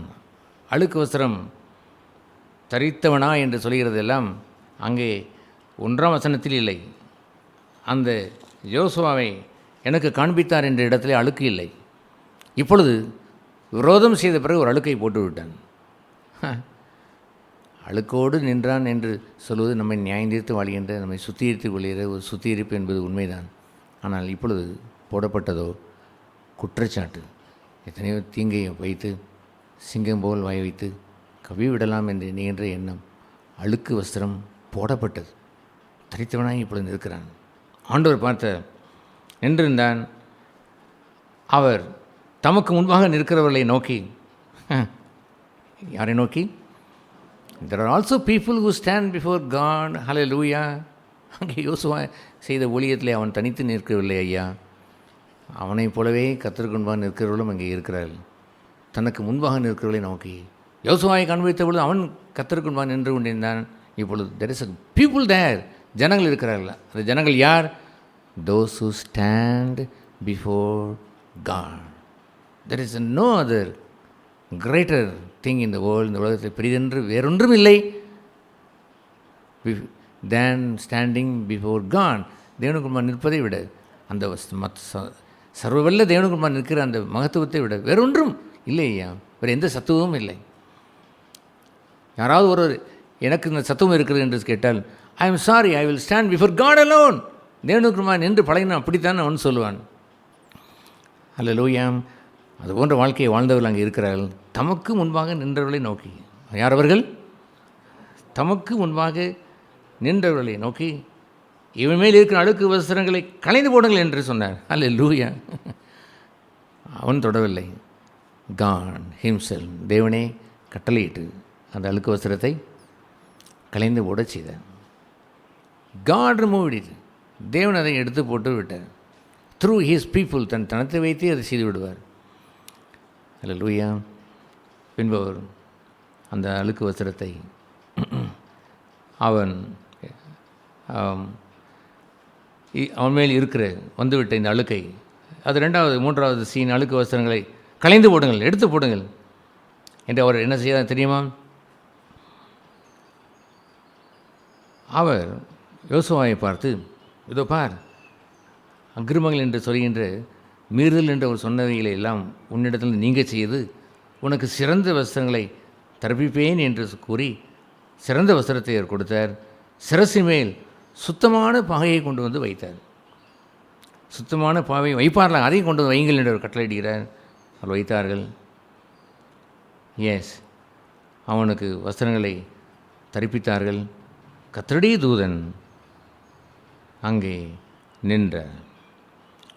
அழுக்கு வஸ்திரம் தரித்தவனா என்று சொல்கிறதெல்லாம் அங்கே 1ஆம் வசனத்தில் இல்லை. அந்த யோசுவாவை எனக்கு காண்பித்தார் என்ற இடத்துல அழுக்கு இல்லை. இப்பொழுது விரோதம் செய்த பிறகு ஒரு அழுக்கை போட்டு விட்டான். அழுக்கோடு நின்றான் என்று சொல்வது நம்மை நியாயந்தீர்த்து வாழ்கின்ற, நம்மை சுத்திகரித்து கொள்கிற ஒரு சுத்திகரிப்பு என்பது உண்மைதான். ஆனால் இப்பொழுது போடப்பட்டதோ குற்றச்சாட்டு. எத்தனையோ தீங்கை வைத்து சிங்கம் போல் வாய் வைத்து கவி விடலாம் என்று எண்ணுகின்ற எண்ணம். அழுக்கு வஸ்திரம் போடப்பட்டது. தரித்தவனாய் இப்பொழுது இருக்கிறான். ஆண்டவர் பார்த்த நின்றிருந்தான். அவர் தமக்கு முன்பாக நிற்கிறவர்களை நோக்கி, யாரை நோக்கி? There are also people who stand before God. Hallelujah. அங்கே யோசுவா செய்த ஊழியத்திலே அவன் தனித்து நிற்கவில்லை ஐயா. அவனைப் போலவே கர்த்தருக்கு முன்பாக நிற்கிறவர்களும் அங்கே இருக்கிறார்கள். தனக்கு முன்பாக நிற்கிறவர்களை நோக்கி யோசுவாவை காண்பித்த பொழுது அவன் கர்த்தருக்கு முன்பாக நின்று கொண்டிருந்தான். இப்பொழுது there is a people there. ஜனங்கள் இருக்கிறார்கள். அந்த ஜனங்கள் யார்? Those who stand before God. There is no other greater thing in the world. இந்த உலகத்தில் பெரிதென்று வேறொன்றும் இல்லை than standing before God. தேவனுக்கு முன்பாக நிற்பதை விட, அந்த சர்வவல்ல தேவனுக்கு முன்பாக நிற்கிற அந்த மகத்துவத்தை விட வேறொன்றும் இல்லை ஐயா. வேறு எந்த சத்துவமும் இல்லை. யாராவது ஒரு எனக்கு இந்த சத்துவம் இருக்கிறது என்று கேட்டால், I am sorry, I will stand before God alone. தேவனுக்கு முன்பாக நின்று பழகினா அப்படித்தான் அவன் சொல்லுவான். ஹல்லேலூயா. அது போன்ற வாழ்க்கையை வாழ்ந்தவர்கள் அங்கே இருக்கிறார்கள். தமக்கு முன்பாக நின்றவர்களை நோக்கி, யார் அவர்கள்? தமக்கு முன்பாக நின்றவர்களை நோக்கி, இவன் மேல் இருக்கிற அழுக்கு வஸ்திரங்களை களைந்து போடுங்கள் என்று சொன்னார். ஹல்லேலூயா. அவன் தொடவில்லை. காட் ஹிம்செல்ஃப், தேவனே கட்டளையிட்டு அந்த அழுக்கு வஸ்திரத்தை களைந்து போட செய்தார். God removed it. தேவன் அதை எடுத்து போட்டு விட்டார். த்ரூ ஹிஸ் பீப்புள், தன் தனத்தை வைத்தே அதை செய்து விடுவார். ஹல்லேலூயா. பின்பு அவர் அந்த அழுக்கு வஸ்திரத்தை அவன் மேல் இருக்கிற வந்துவிட்ட இந்த அழுக்கை, அது 2வது 3வது சீன், அழுக்கு வஸ்திரங்களை களைந்து போடுங்கள், எடுத்து போடுங்கள் என்று அவர் என்ன செய்தார் தெரியுமா? அவர் யோசுவாவை பார்த்து, இதோ பார், அக்கிரமங்கள் என்று சொல்கின்ற மீறுதல் என்று அவர் சொன்னவைகளை எல்லாம் உன்னிடத்தில் நீங்க செய்து உனக்கு சிறந்த வஸ்திரங்களை தரப்பிப்பேன் என்று கூறி சிறந்த வஸ்திரத்தை அவர் கொடுத்தார். சிரசு மேல் சுத்தமான பாகையை கொண்டு வந்து வைத்தார். சுத்தமான பாகையை வைப்பார்கள், அதையும் கொண்டு வந்து வைங்கள் என்று அவர் கட்டளையிடுகிறார். அவர் வைத்தார்கள். எஸ், அவனுக்கு வஸ்திரங்களை தரிப்பித்தார்கள். கர்த்தருடைய தூதன் அங்கே நின்றார்.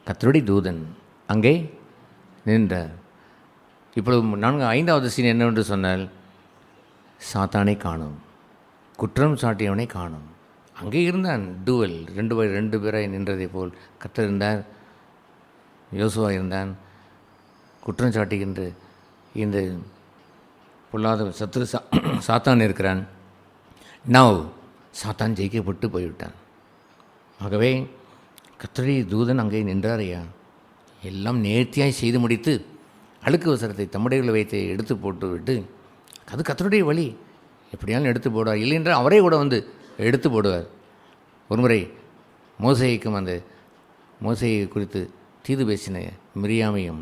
கர்த்தருடைய தூதன் அங்கே நின்றார். இப்பொழுது 5வது சீன் என்னவென்று சொன்னால், சாத்தானை காணும், குற்றம் சாட்டியவனை காணும். அங்கே இருந்தான். டூவல், 2 பேராய் நின்றதை போல் கர்த்தர் இருந்தார், யோசுவா இருந்தான். குற்றம் சாட்டுகின்ற இந்த பொல்லாத சத்துரு சாத்தான் இருக்கிறான். நவ் சாத்தான் ஜெயிக்கப்பட்டு போய்விட்டான். ஆகவே கர்த்தருடைய தூதன் அங்கே நின்றார் ஐயா. எல்லாம் நேர்த்தியாய் செய்து முடித்து அழுக்கு வசரத்தை தம்முடைய வைத்து எடுத்து போட்டு விட்டு, அது கர்த்தருடைய வழி, எப்படியாலும் எடுத்து போடுவார். இல்லைன்றால் அவரே கூட வந்து எடுத்து போடுவார். ஒருமுறை மோசேக்கும் அந்த மோசேயை குறித்து தீது பேசின மிரியாமையும்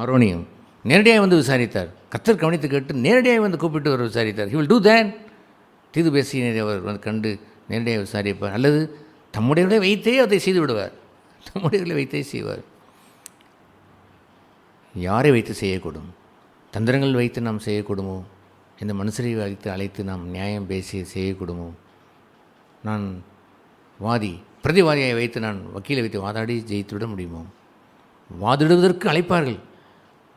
ஆரோனையும் நேரடியாக வந்து விசாரித்தார். கர்த்தர் கவனித்து கேட்டு நேரடியாக வந்து கூப்பிட்டு அவர் விசாரித்தார். He will do that. தீது பேசினை அவர் வந்து கண்டு நேரடியாக விசாரிப்பார். அல்லது தம்முடைய வைத்தே அதை செய்து விடுவார். தம்முடைய வைத்தே செய்வார். யாரை வைத்து செய்யக்கூடும்? தந்திரங்கள் வைத்து நாம் செய்யக்கூடுமோ? இந்த மனுஷரை வைத்து அழைத்து நாம் நியாயம் பேசி செய்யக்கூடுமோ? நான் வாதி பிரதிவாதியை வைத்து நான் வக்கீலை வைத்து வாதாடி ஜெயித்து விட முடியுமோ? வாதிடுவதற்கு அழைப்பார்கள்.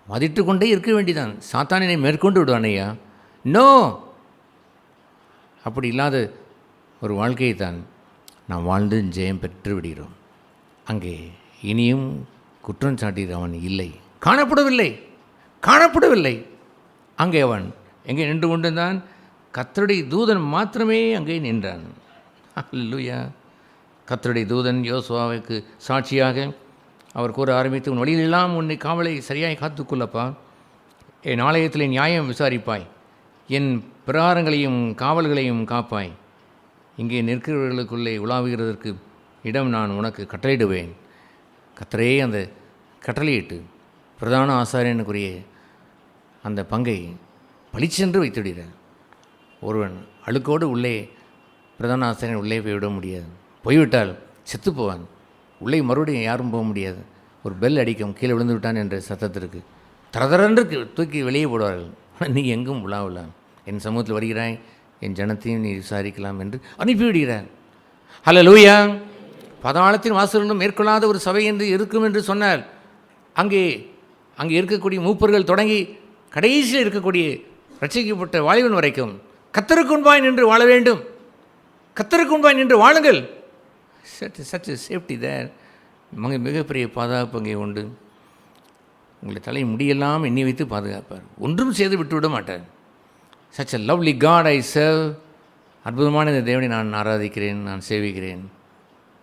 வாதிட்டு கொண்டே இருக்க வேண்டிதான். சாத்தானினை மேற்கொண்டு விடுவான் ஐயா. நோ, அப்படி இல்லாத ஒரு வாழ்க்கையை தான் நாம் வாழ்ந்து ஜெயம் பெற்று விடுகிறோம். அங்கே இனியும் குற்றம் சாட்டுகிறவன் இல்லை, காணப்படவில்லை. அங்கே அவன் எங்கே நின்று கொண்டிருந்தான்? கர்த்தருடைய தூதன் மாத்திரமே அங்கே நின்றான். அல்லேலூயா. கர்த்தருடைய தூதன் யோசுவாவுக்கு சாட்சியாக அவர் கூற ஆரம்பித்து, உன் வழியிலெல்லாம் உன்னை காவலை சரியாய் காத்துக்கொள்ளப்பா. என் ஆலயத்தில் நியாயம் விசாரிப்பாய், என் பிரகாரங்களையும் காவல்களையும் காப்பாய். இங்கே நிற்கிறவர்களுக்குள்ளே உலாவுகிறதற்கு இடம் நான் உனக்கு கட்டளையிடுவேன். கர்த்தரே அந்த கட்டளையிட்டு பிரதான ஆசாரியனுக்குரிய அந்த பங்கை பளிச்சென்று வைத்துவிடுகிறார். ஒருவன் அழுக்கோடு உள்ளே பிரதான ஆசாரியன் உள்ளே போய்விட முடியாது. போய்விட்டால் செத்து போவான். உள்ளே மறுபடியும் யாரும் போக முடியாது. ஒரு பெல் அடிக்கும், கீழே விழுந்து விட்டான் என்ற சத்தத்திற்கு தரதரென்று தூக்கி வெளியே போடுவார்கள். நீ எங்கும் உலாவலாம், என் சமூகத்தில் வருகிறாய், என் ஜனத்தையும் நீ விசாரிக்கலாம் என்று அனுப்பிவிடுகிறார். ஹல்லேலூயா. பாதாளத்தின் வாசல்களும் மேற்கொள்ளாத ஒரு சபை என்று இருக்கும் என்று சொன்னார். அங்கே இருக்கக்கூடிய மூப்பர்கள் தொடங்கி கடைசியில் இருக்கக்கூடிய ரட்சிக்கப்பட்ட வாலிபன் வரைக்கும் கர்த்தருக்கு முன்பாய் நின்று வாழ வேண்டும். கர்த்தருக்கு முன்பாய் நின்று வாழுங்கள். சச் சேஃப்டி தேர். மிகப்பெரிய பாதுகாப்பு அங்கே உண்டு. உங்களை தலை முடியெல்லாம் எண்ணி வைத்து பாதுகாப்பார். ஒன்றும் செய்து விட்டுவிட மாட்டார். Such a lovely God I serve. அற்புதமான இந்த தேவனை நான் ஆராதிக்கிறேன், நான் சேவிக்கிறேன்.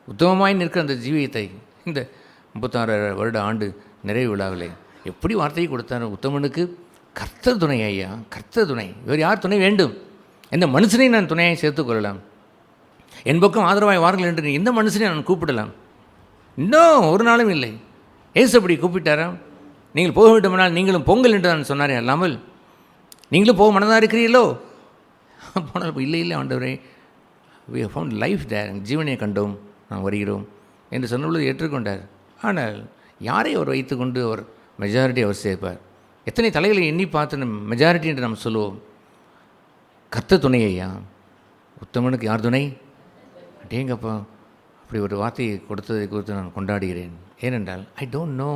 உத்தமமாய் நிற்கிற அந்த ஜீவியத்தை இந்த 36 வருட ஆண்டு நிறைவு விழாவிலே எப்படி வார்த்தையை கொடுத்தார்? உத்தமனுக்கு கர்த்தர் துணை ஐயா, கர்த்தர் துணை. வேறு யார் துணை வேண்டும்? எந்த மனுஷனை நான் துணையை சேர்த்துக்கொள்ளலாம்? என் பக்கம் ஆதரவாய் வார்கள் என்று எந்த மனுஷனை நான் கூப்பிடலாம்? இன்னும் ஒரு நாளும் இல்லை. ஏசு அப்படி கூப்பிட்டாரா? நீங்கள் போக வேண்டுமானால் நீங்களும் பொங்கல் என்று நான் சொன்னாரே அல்லாமல் நீங்களும் போக மனதாக இருக்கிறீர்களோ? போனால் இல்லை ஆண்டவரே, we have found life there, ஜீவனை கண்டோம், நாம் வருகிறோம் என்று சொன்னபொழுது ஏற்றுக்கொண்டார். ஆனால் யாரை அவர் வைத்துக்கொண்டு அவர் மெஜாரிட்டி அவர் சேர்ப்பார்? எத்தனை தலைகளை எண்ணி பார்த்து மெஜாரிட்டி என்று நாம் சொல்லுவோம். கர்த்தர் துணை ஐயா. உத்தமனுக்கு யார் துணை? அடேங்கப்பா, அப்படி ஒரு வார்த்தையை கொடுத்ததை குறித்து நான் கொண்டாடுகிறேன். ஏனென்றால் ஐ டோன்ட் நோ,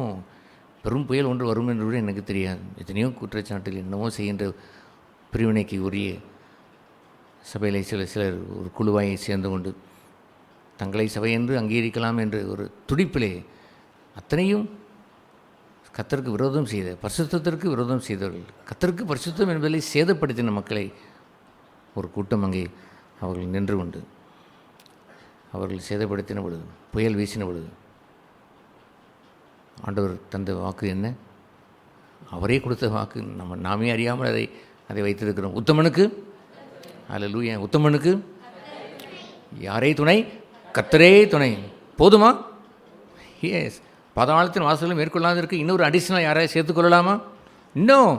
பெரும் புயல் ஒன்று வரும் என்று கூட எனக்கு தெரியாது. எத்தனையோ குற்றச்சாட்டில் என்னமோ செய்கின்ற பிரிவினைக்கு உரிய சபையிலே சிலர் ஒரு குழுவாயை சேர்ந்து கொண்டு தங்களை சபை என்று அங்கீகரிக்கலாம் என்று ஒரு துடிப்பிலே அத்தனையும் கர்த்தருக்கு விரோதம் செய்த, பரிசுத்தத்திற்கு விரோதம் செய்தவர்கள், கர்த்தருக்கு பரிசுத்தம் என்பதை சேதப்படுத்தின மக்களை ஒரு கூட்டம் அங்கே அவர்கள் நின்று கொண்டு அவர்கள் சேதப்படுத்தின பொழுது, புயல் வீசின பொழுது ஆண்டவர் தந்த வாக்கு என்ன? அவரே கொடுத்த வாக்கு. நாமே அறியாமல் அதை வைத்திருக்கிறோம். உத்தமனுக்கு அல்லேலூயா. உத்தமனுக்கு யாரே துணை? கர்த்தரே துணை. போதுமா? எஸ். பாதாளத்தின் வாசலும் மேற்கொள்ளாததற்கு இன்னொரு அடிஷனல் யாரையும் சேர்த்துக்கொள்ளலாமா? இன்னும்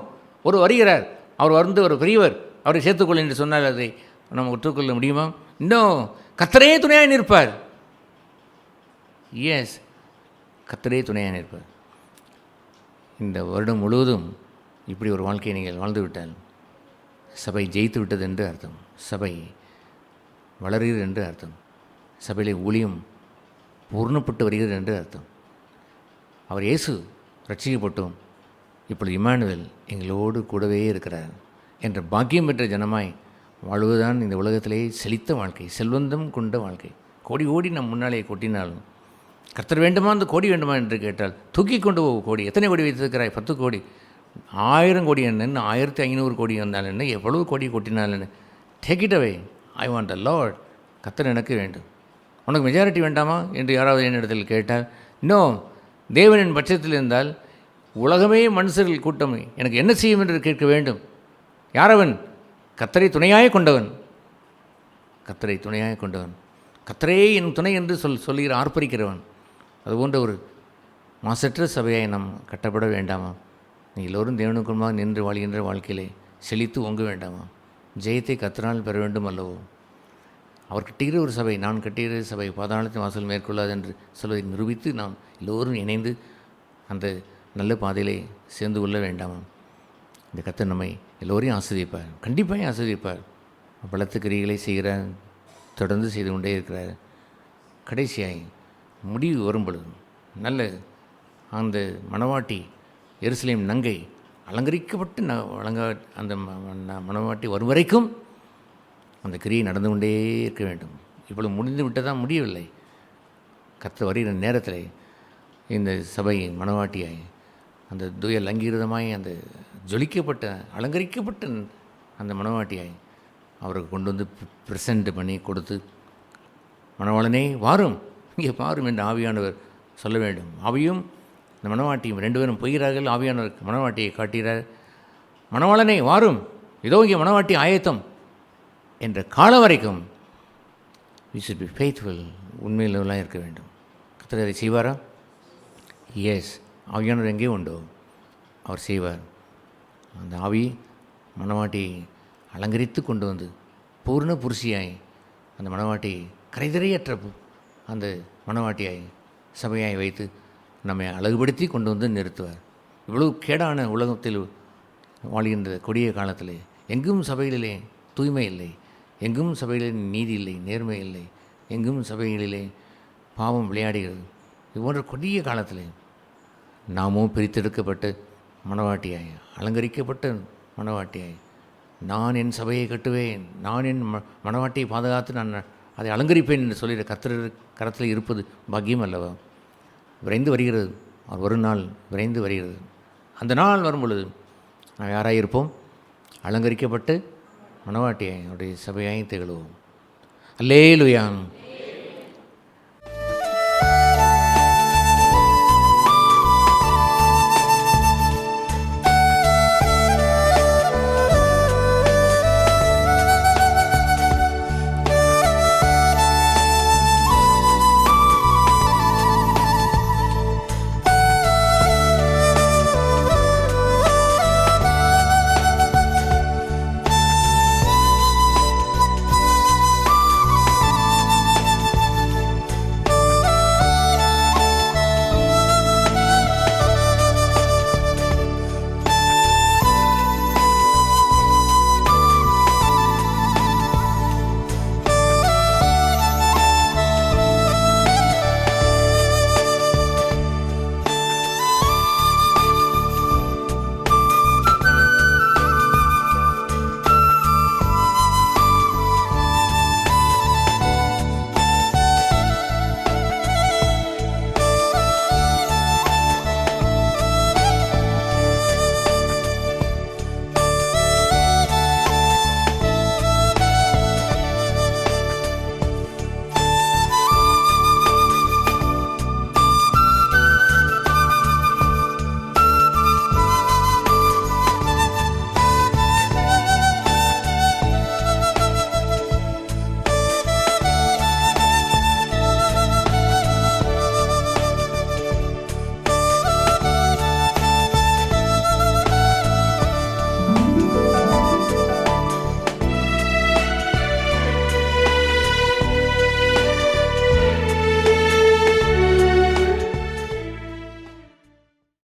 ஒரு வருகிறார், அவர் வந்து ஒரு பெரியவர், அவரை சேர்த்துக்கொள்ள என்று சொன்னால் அதை நம்ம ஒற்றுக்கொள்ள முடியுமா? இன்னும் கர்த்தரே துணையாக நிற்பார். எஸ், கர்த்தரே துணையாக நிற்பார். இந்த வருடம் முழுவதும் இப்படி ஒரு வாழ்க்கையை நீங்கள் வாழ்ந்து விட்டால் சபை ஜெயித்து விட்டது என்று அர்த்தம். சபை வளர்கிறது என்று அர்த்தம். சபையிலே ஊழியம் பூர்ணப்பட்டு வருகிறது என்று அர்த்தம். அவர் இயேசு ரட்சிக்கப்பட்டோம், இப்பொழுது இம்மானுவேல் எங்களோடு கூடவே இருக்கிறார் என்ற பாக்கியம் பெற்ற ஜனமாய் வாழ்வதுதான் இந்த உலகத்திலே செழித்த வாழ்க்கை, செல்வந்தம் கொண்ட வாழ்க்கை. கோடி கோடி நம் முன்னாலே கொட்டினாலும் கர்த்தர் வேண்டுமா, அந்த கோடி வேண்டுமா என்று கேட்டால் தூக்கி கொண்டு போக கோடி. எத்தனை கோடி வைத்திருக்கிறாய்? 10 கோடி. 1000 கோடி என்ன, 1500 கோடி வந்தால் என்ன, எவ்வளவு கோடி கொட்டினால் என்ன, take it away, I want the Lord. கர்த்தர் எனக்கு வேண்டும். உனக்கு மெஜாரிட்டி வேண்டாமா என்று யாராவது என்னிடத்தில் கேட்டால், நோ, தேவனின் பட்சத்தில் இருந்தால் உலகமே மனுஷர்கள் கூட்டமே எனக்கு என்ன செய்யும் என்று கேட்க வேண்டும். யாரவன்? கர்த்தரை துணையாய் கொண்டவன். கர்த்தரை துணையாய் கொண்டவன், கர்த்தரே என் துணை என்று சொல்லுகிற ஆர்ப்பரிக்கிறவன். அதுபோன்ற ஒரு மாசற்ற சபையாய் நாம் கட்டப்பட வேண்டாமா? நீ எல்லோரும் தேவனுக்குமாக நின்று வாழ்கின்ற வாழ்க்கையிலே செழித்து ஓங்க வேண்டாமா? ஜெயத்தை கர்த்தரால் பெற வேண்டும் அல்லவோ? அவர் கட்டுகிற ஒரு சபை, நான் கட்டுகிற சபை பாதாளத்தின் வாசல் மேற்கொள்ளாது என்று சொல்வதை நிரூபித்து நாம் எல்லோரும் இணைந்து அந்த நல்ல பாதையிலே சேர்ந்து கொள்ள வேண்டாமா? இந்த கர்த்தர் நம்மை எல்லோரையும் ஆசீர்வதிப்பார், கண்டிப்பாக ஆசீர்வதிப்பார். பலத்த கிரிகளை செய்கிறார், தொடர்ந்து செய்து கொண்டே இருக்கிறார். கடைசியாய் முடிவு வரும் பொழுது நல்ல அந்த மணவாட்டி எருசலேம் நங்கை அலங்கரிக்கப்பட்டு அந்த மணவாட்டி வரும் வரைக்கும் அந்த கிரியை நடந்து கொண்டே இருக்க வேண்டும். இப்பொழுது முடிந்து விட்டதான், முடியவில்லை. கர்த்தர் வருகிற நேரத்தில் இந்த சபை மணவாட்டியாய் அந்த துயல் அங்கீகிருதமாய் அந்த ஜொலிக்கப்பட்ட அலங்கரிக்கப்பட்ட அந்த மணவாட்டியாய் அவருக்கு கொண்டு வந்து ப்ரெசண்ட் பண்ணி கொடுத்து, மணவாளனே வாரும், இங்கே பாரும் என்று ஆவியானவர் சொல்ல வேண்டும். ஆவியும் இந்த மணவாட்டியும் ரெண்டு பேரும் போகிறார்கள். ஆவியானவர் மணவாட்டியை காட்டுகிறார். மணவாளனே வாரும், இதோ இங்கே மணவாட்டி ஆயத்தம் என்ற காலம் வரைக்கும் we should be faithful, உண்மையிலெல்லாம் இருக்க வேண்டும். கர்த்தர் அதை செய்வாரா? எஸ். ஆவியானவர் எங்கே உண்டோ அவர் செய்வார். அந்த ஆவி மணவாட்டி அலங்கரித்து கொண்டு வந்து பூர்ண புருஷியாய் அந்த மணவாட்டி கரைதிரையற்ற அந்த மணவாட்டியாய் சபையாய் வைத்து நம்மை அழகுபடுத்தி கொண்டு வந்து நிறுத்துவார். இவ்வளவு கேடான உலகத்தில் வாழ்கின்ற கொடிய காலத்தில் எங்கும் சபைகளிலே தூய்மை இல்லை, எங்கும் சபைகளிலே நீதி இல்லை, நேர்மை இல்லை, எங்கும் சபைகளிலே பாவம் விளையாடுகிறது. இது போன்ற கொடிய காலத்தில் நாமும் பிரித்தெடுக்கப்பட்ட மணவாட்டியாய், அலங்கரிக்கப்பட்ட மணவாட்டியாய், நான் என் சபையை கட்டுவேன், நான் என் மணவாட்டியை பாதுகாத்து நான் அதை அலங்கரிப்பேன் என்று சொல்லிற கர்த்தர் கரத்தில் இருப்பது பாக்கியம் அல்லவா? விரைந்து வருகிறது. அவர் ஒரு நாள் விரைந்து வருகிறது. அந்த நாள் வரும் பொழுது நாம் யாராக இருப்போம்? அலங்கரிக்கப்பட்டு மணவாட்டியாய் அவருடைய சபையாய் திகழுவோம். அல்லேலூயா.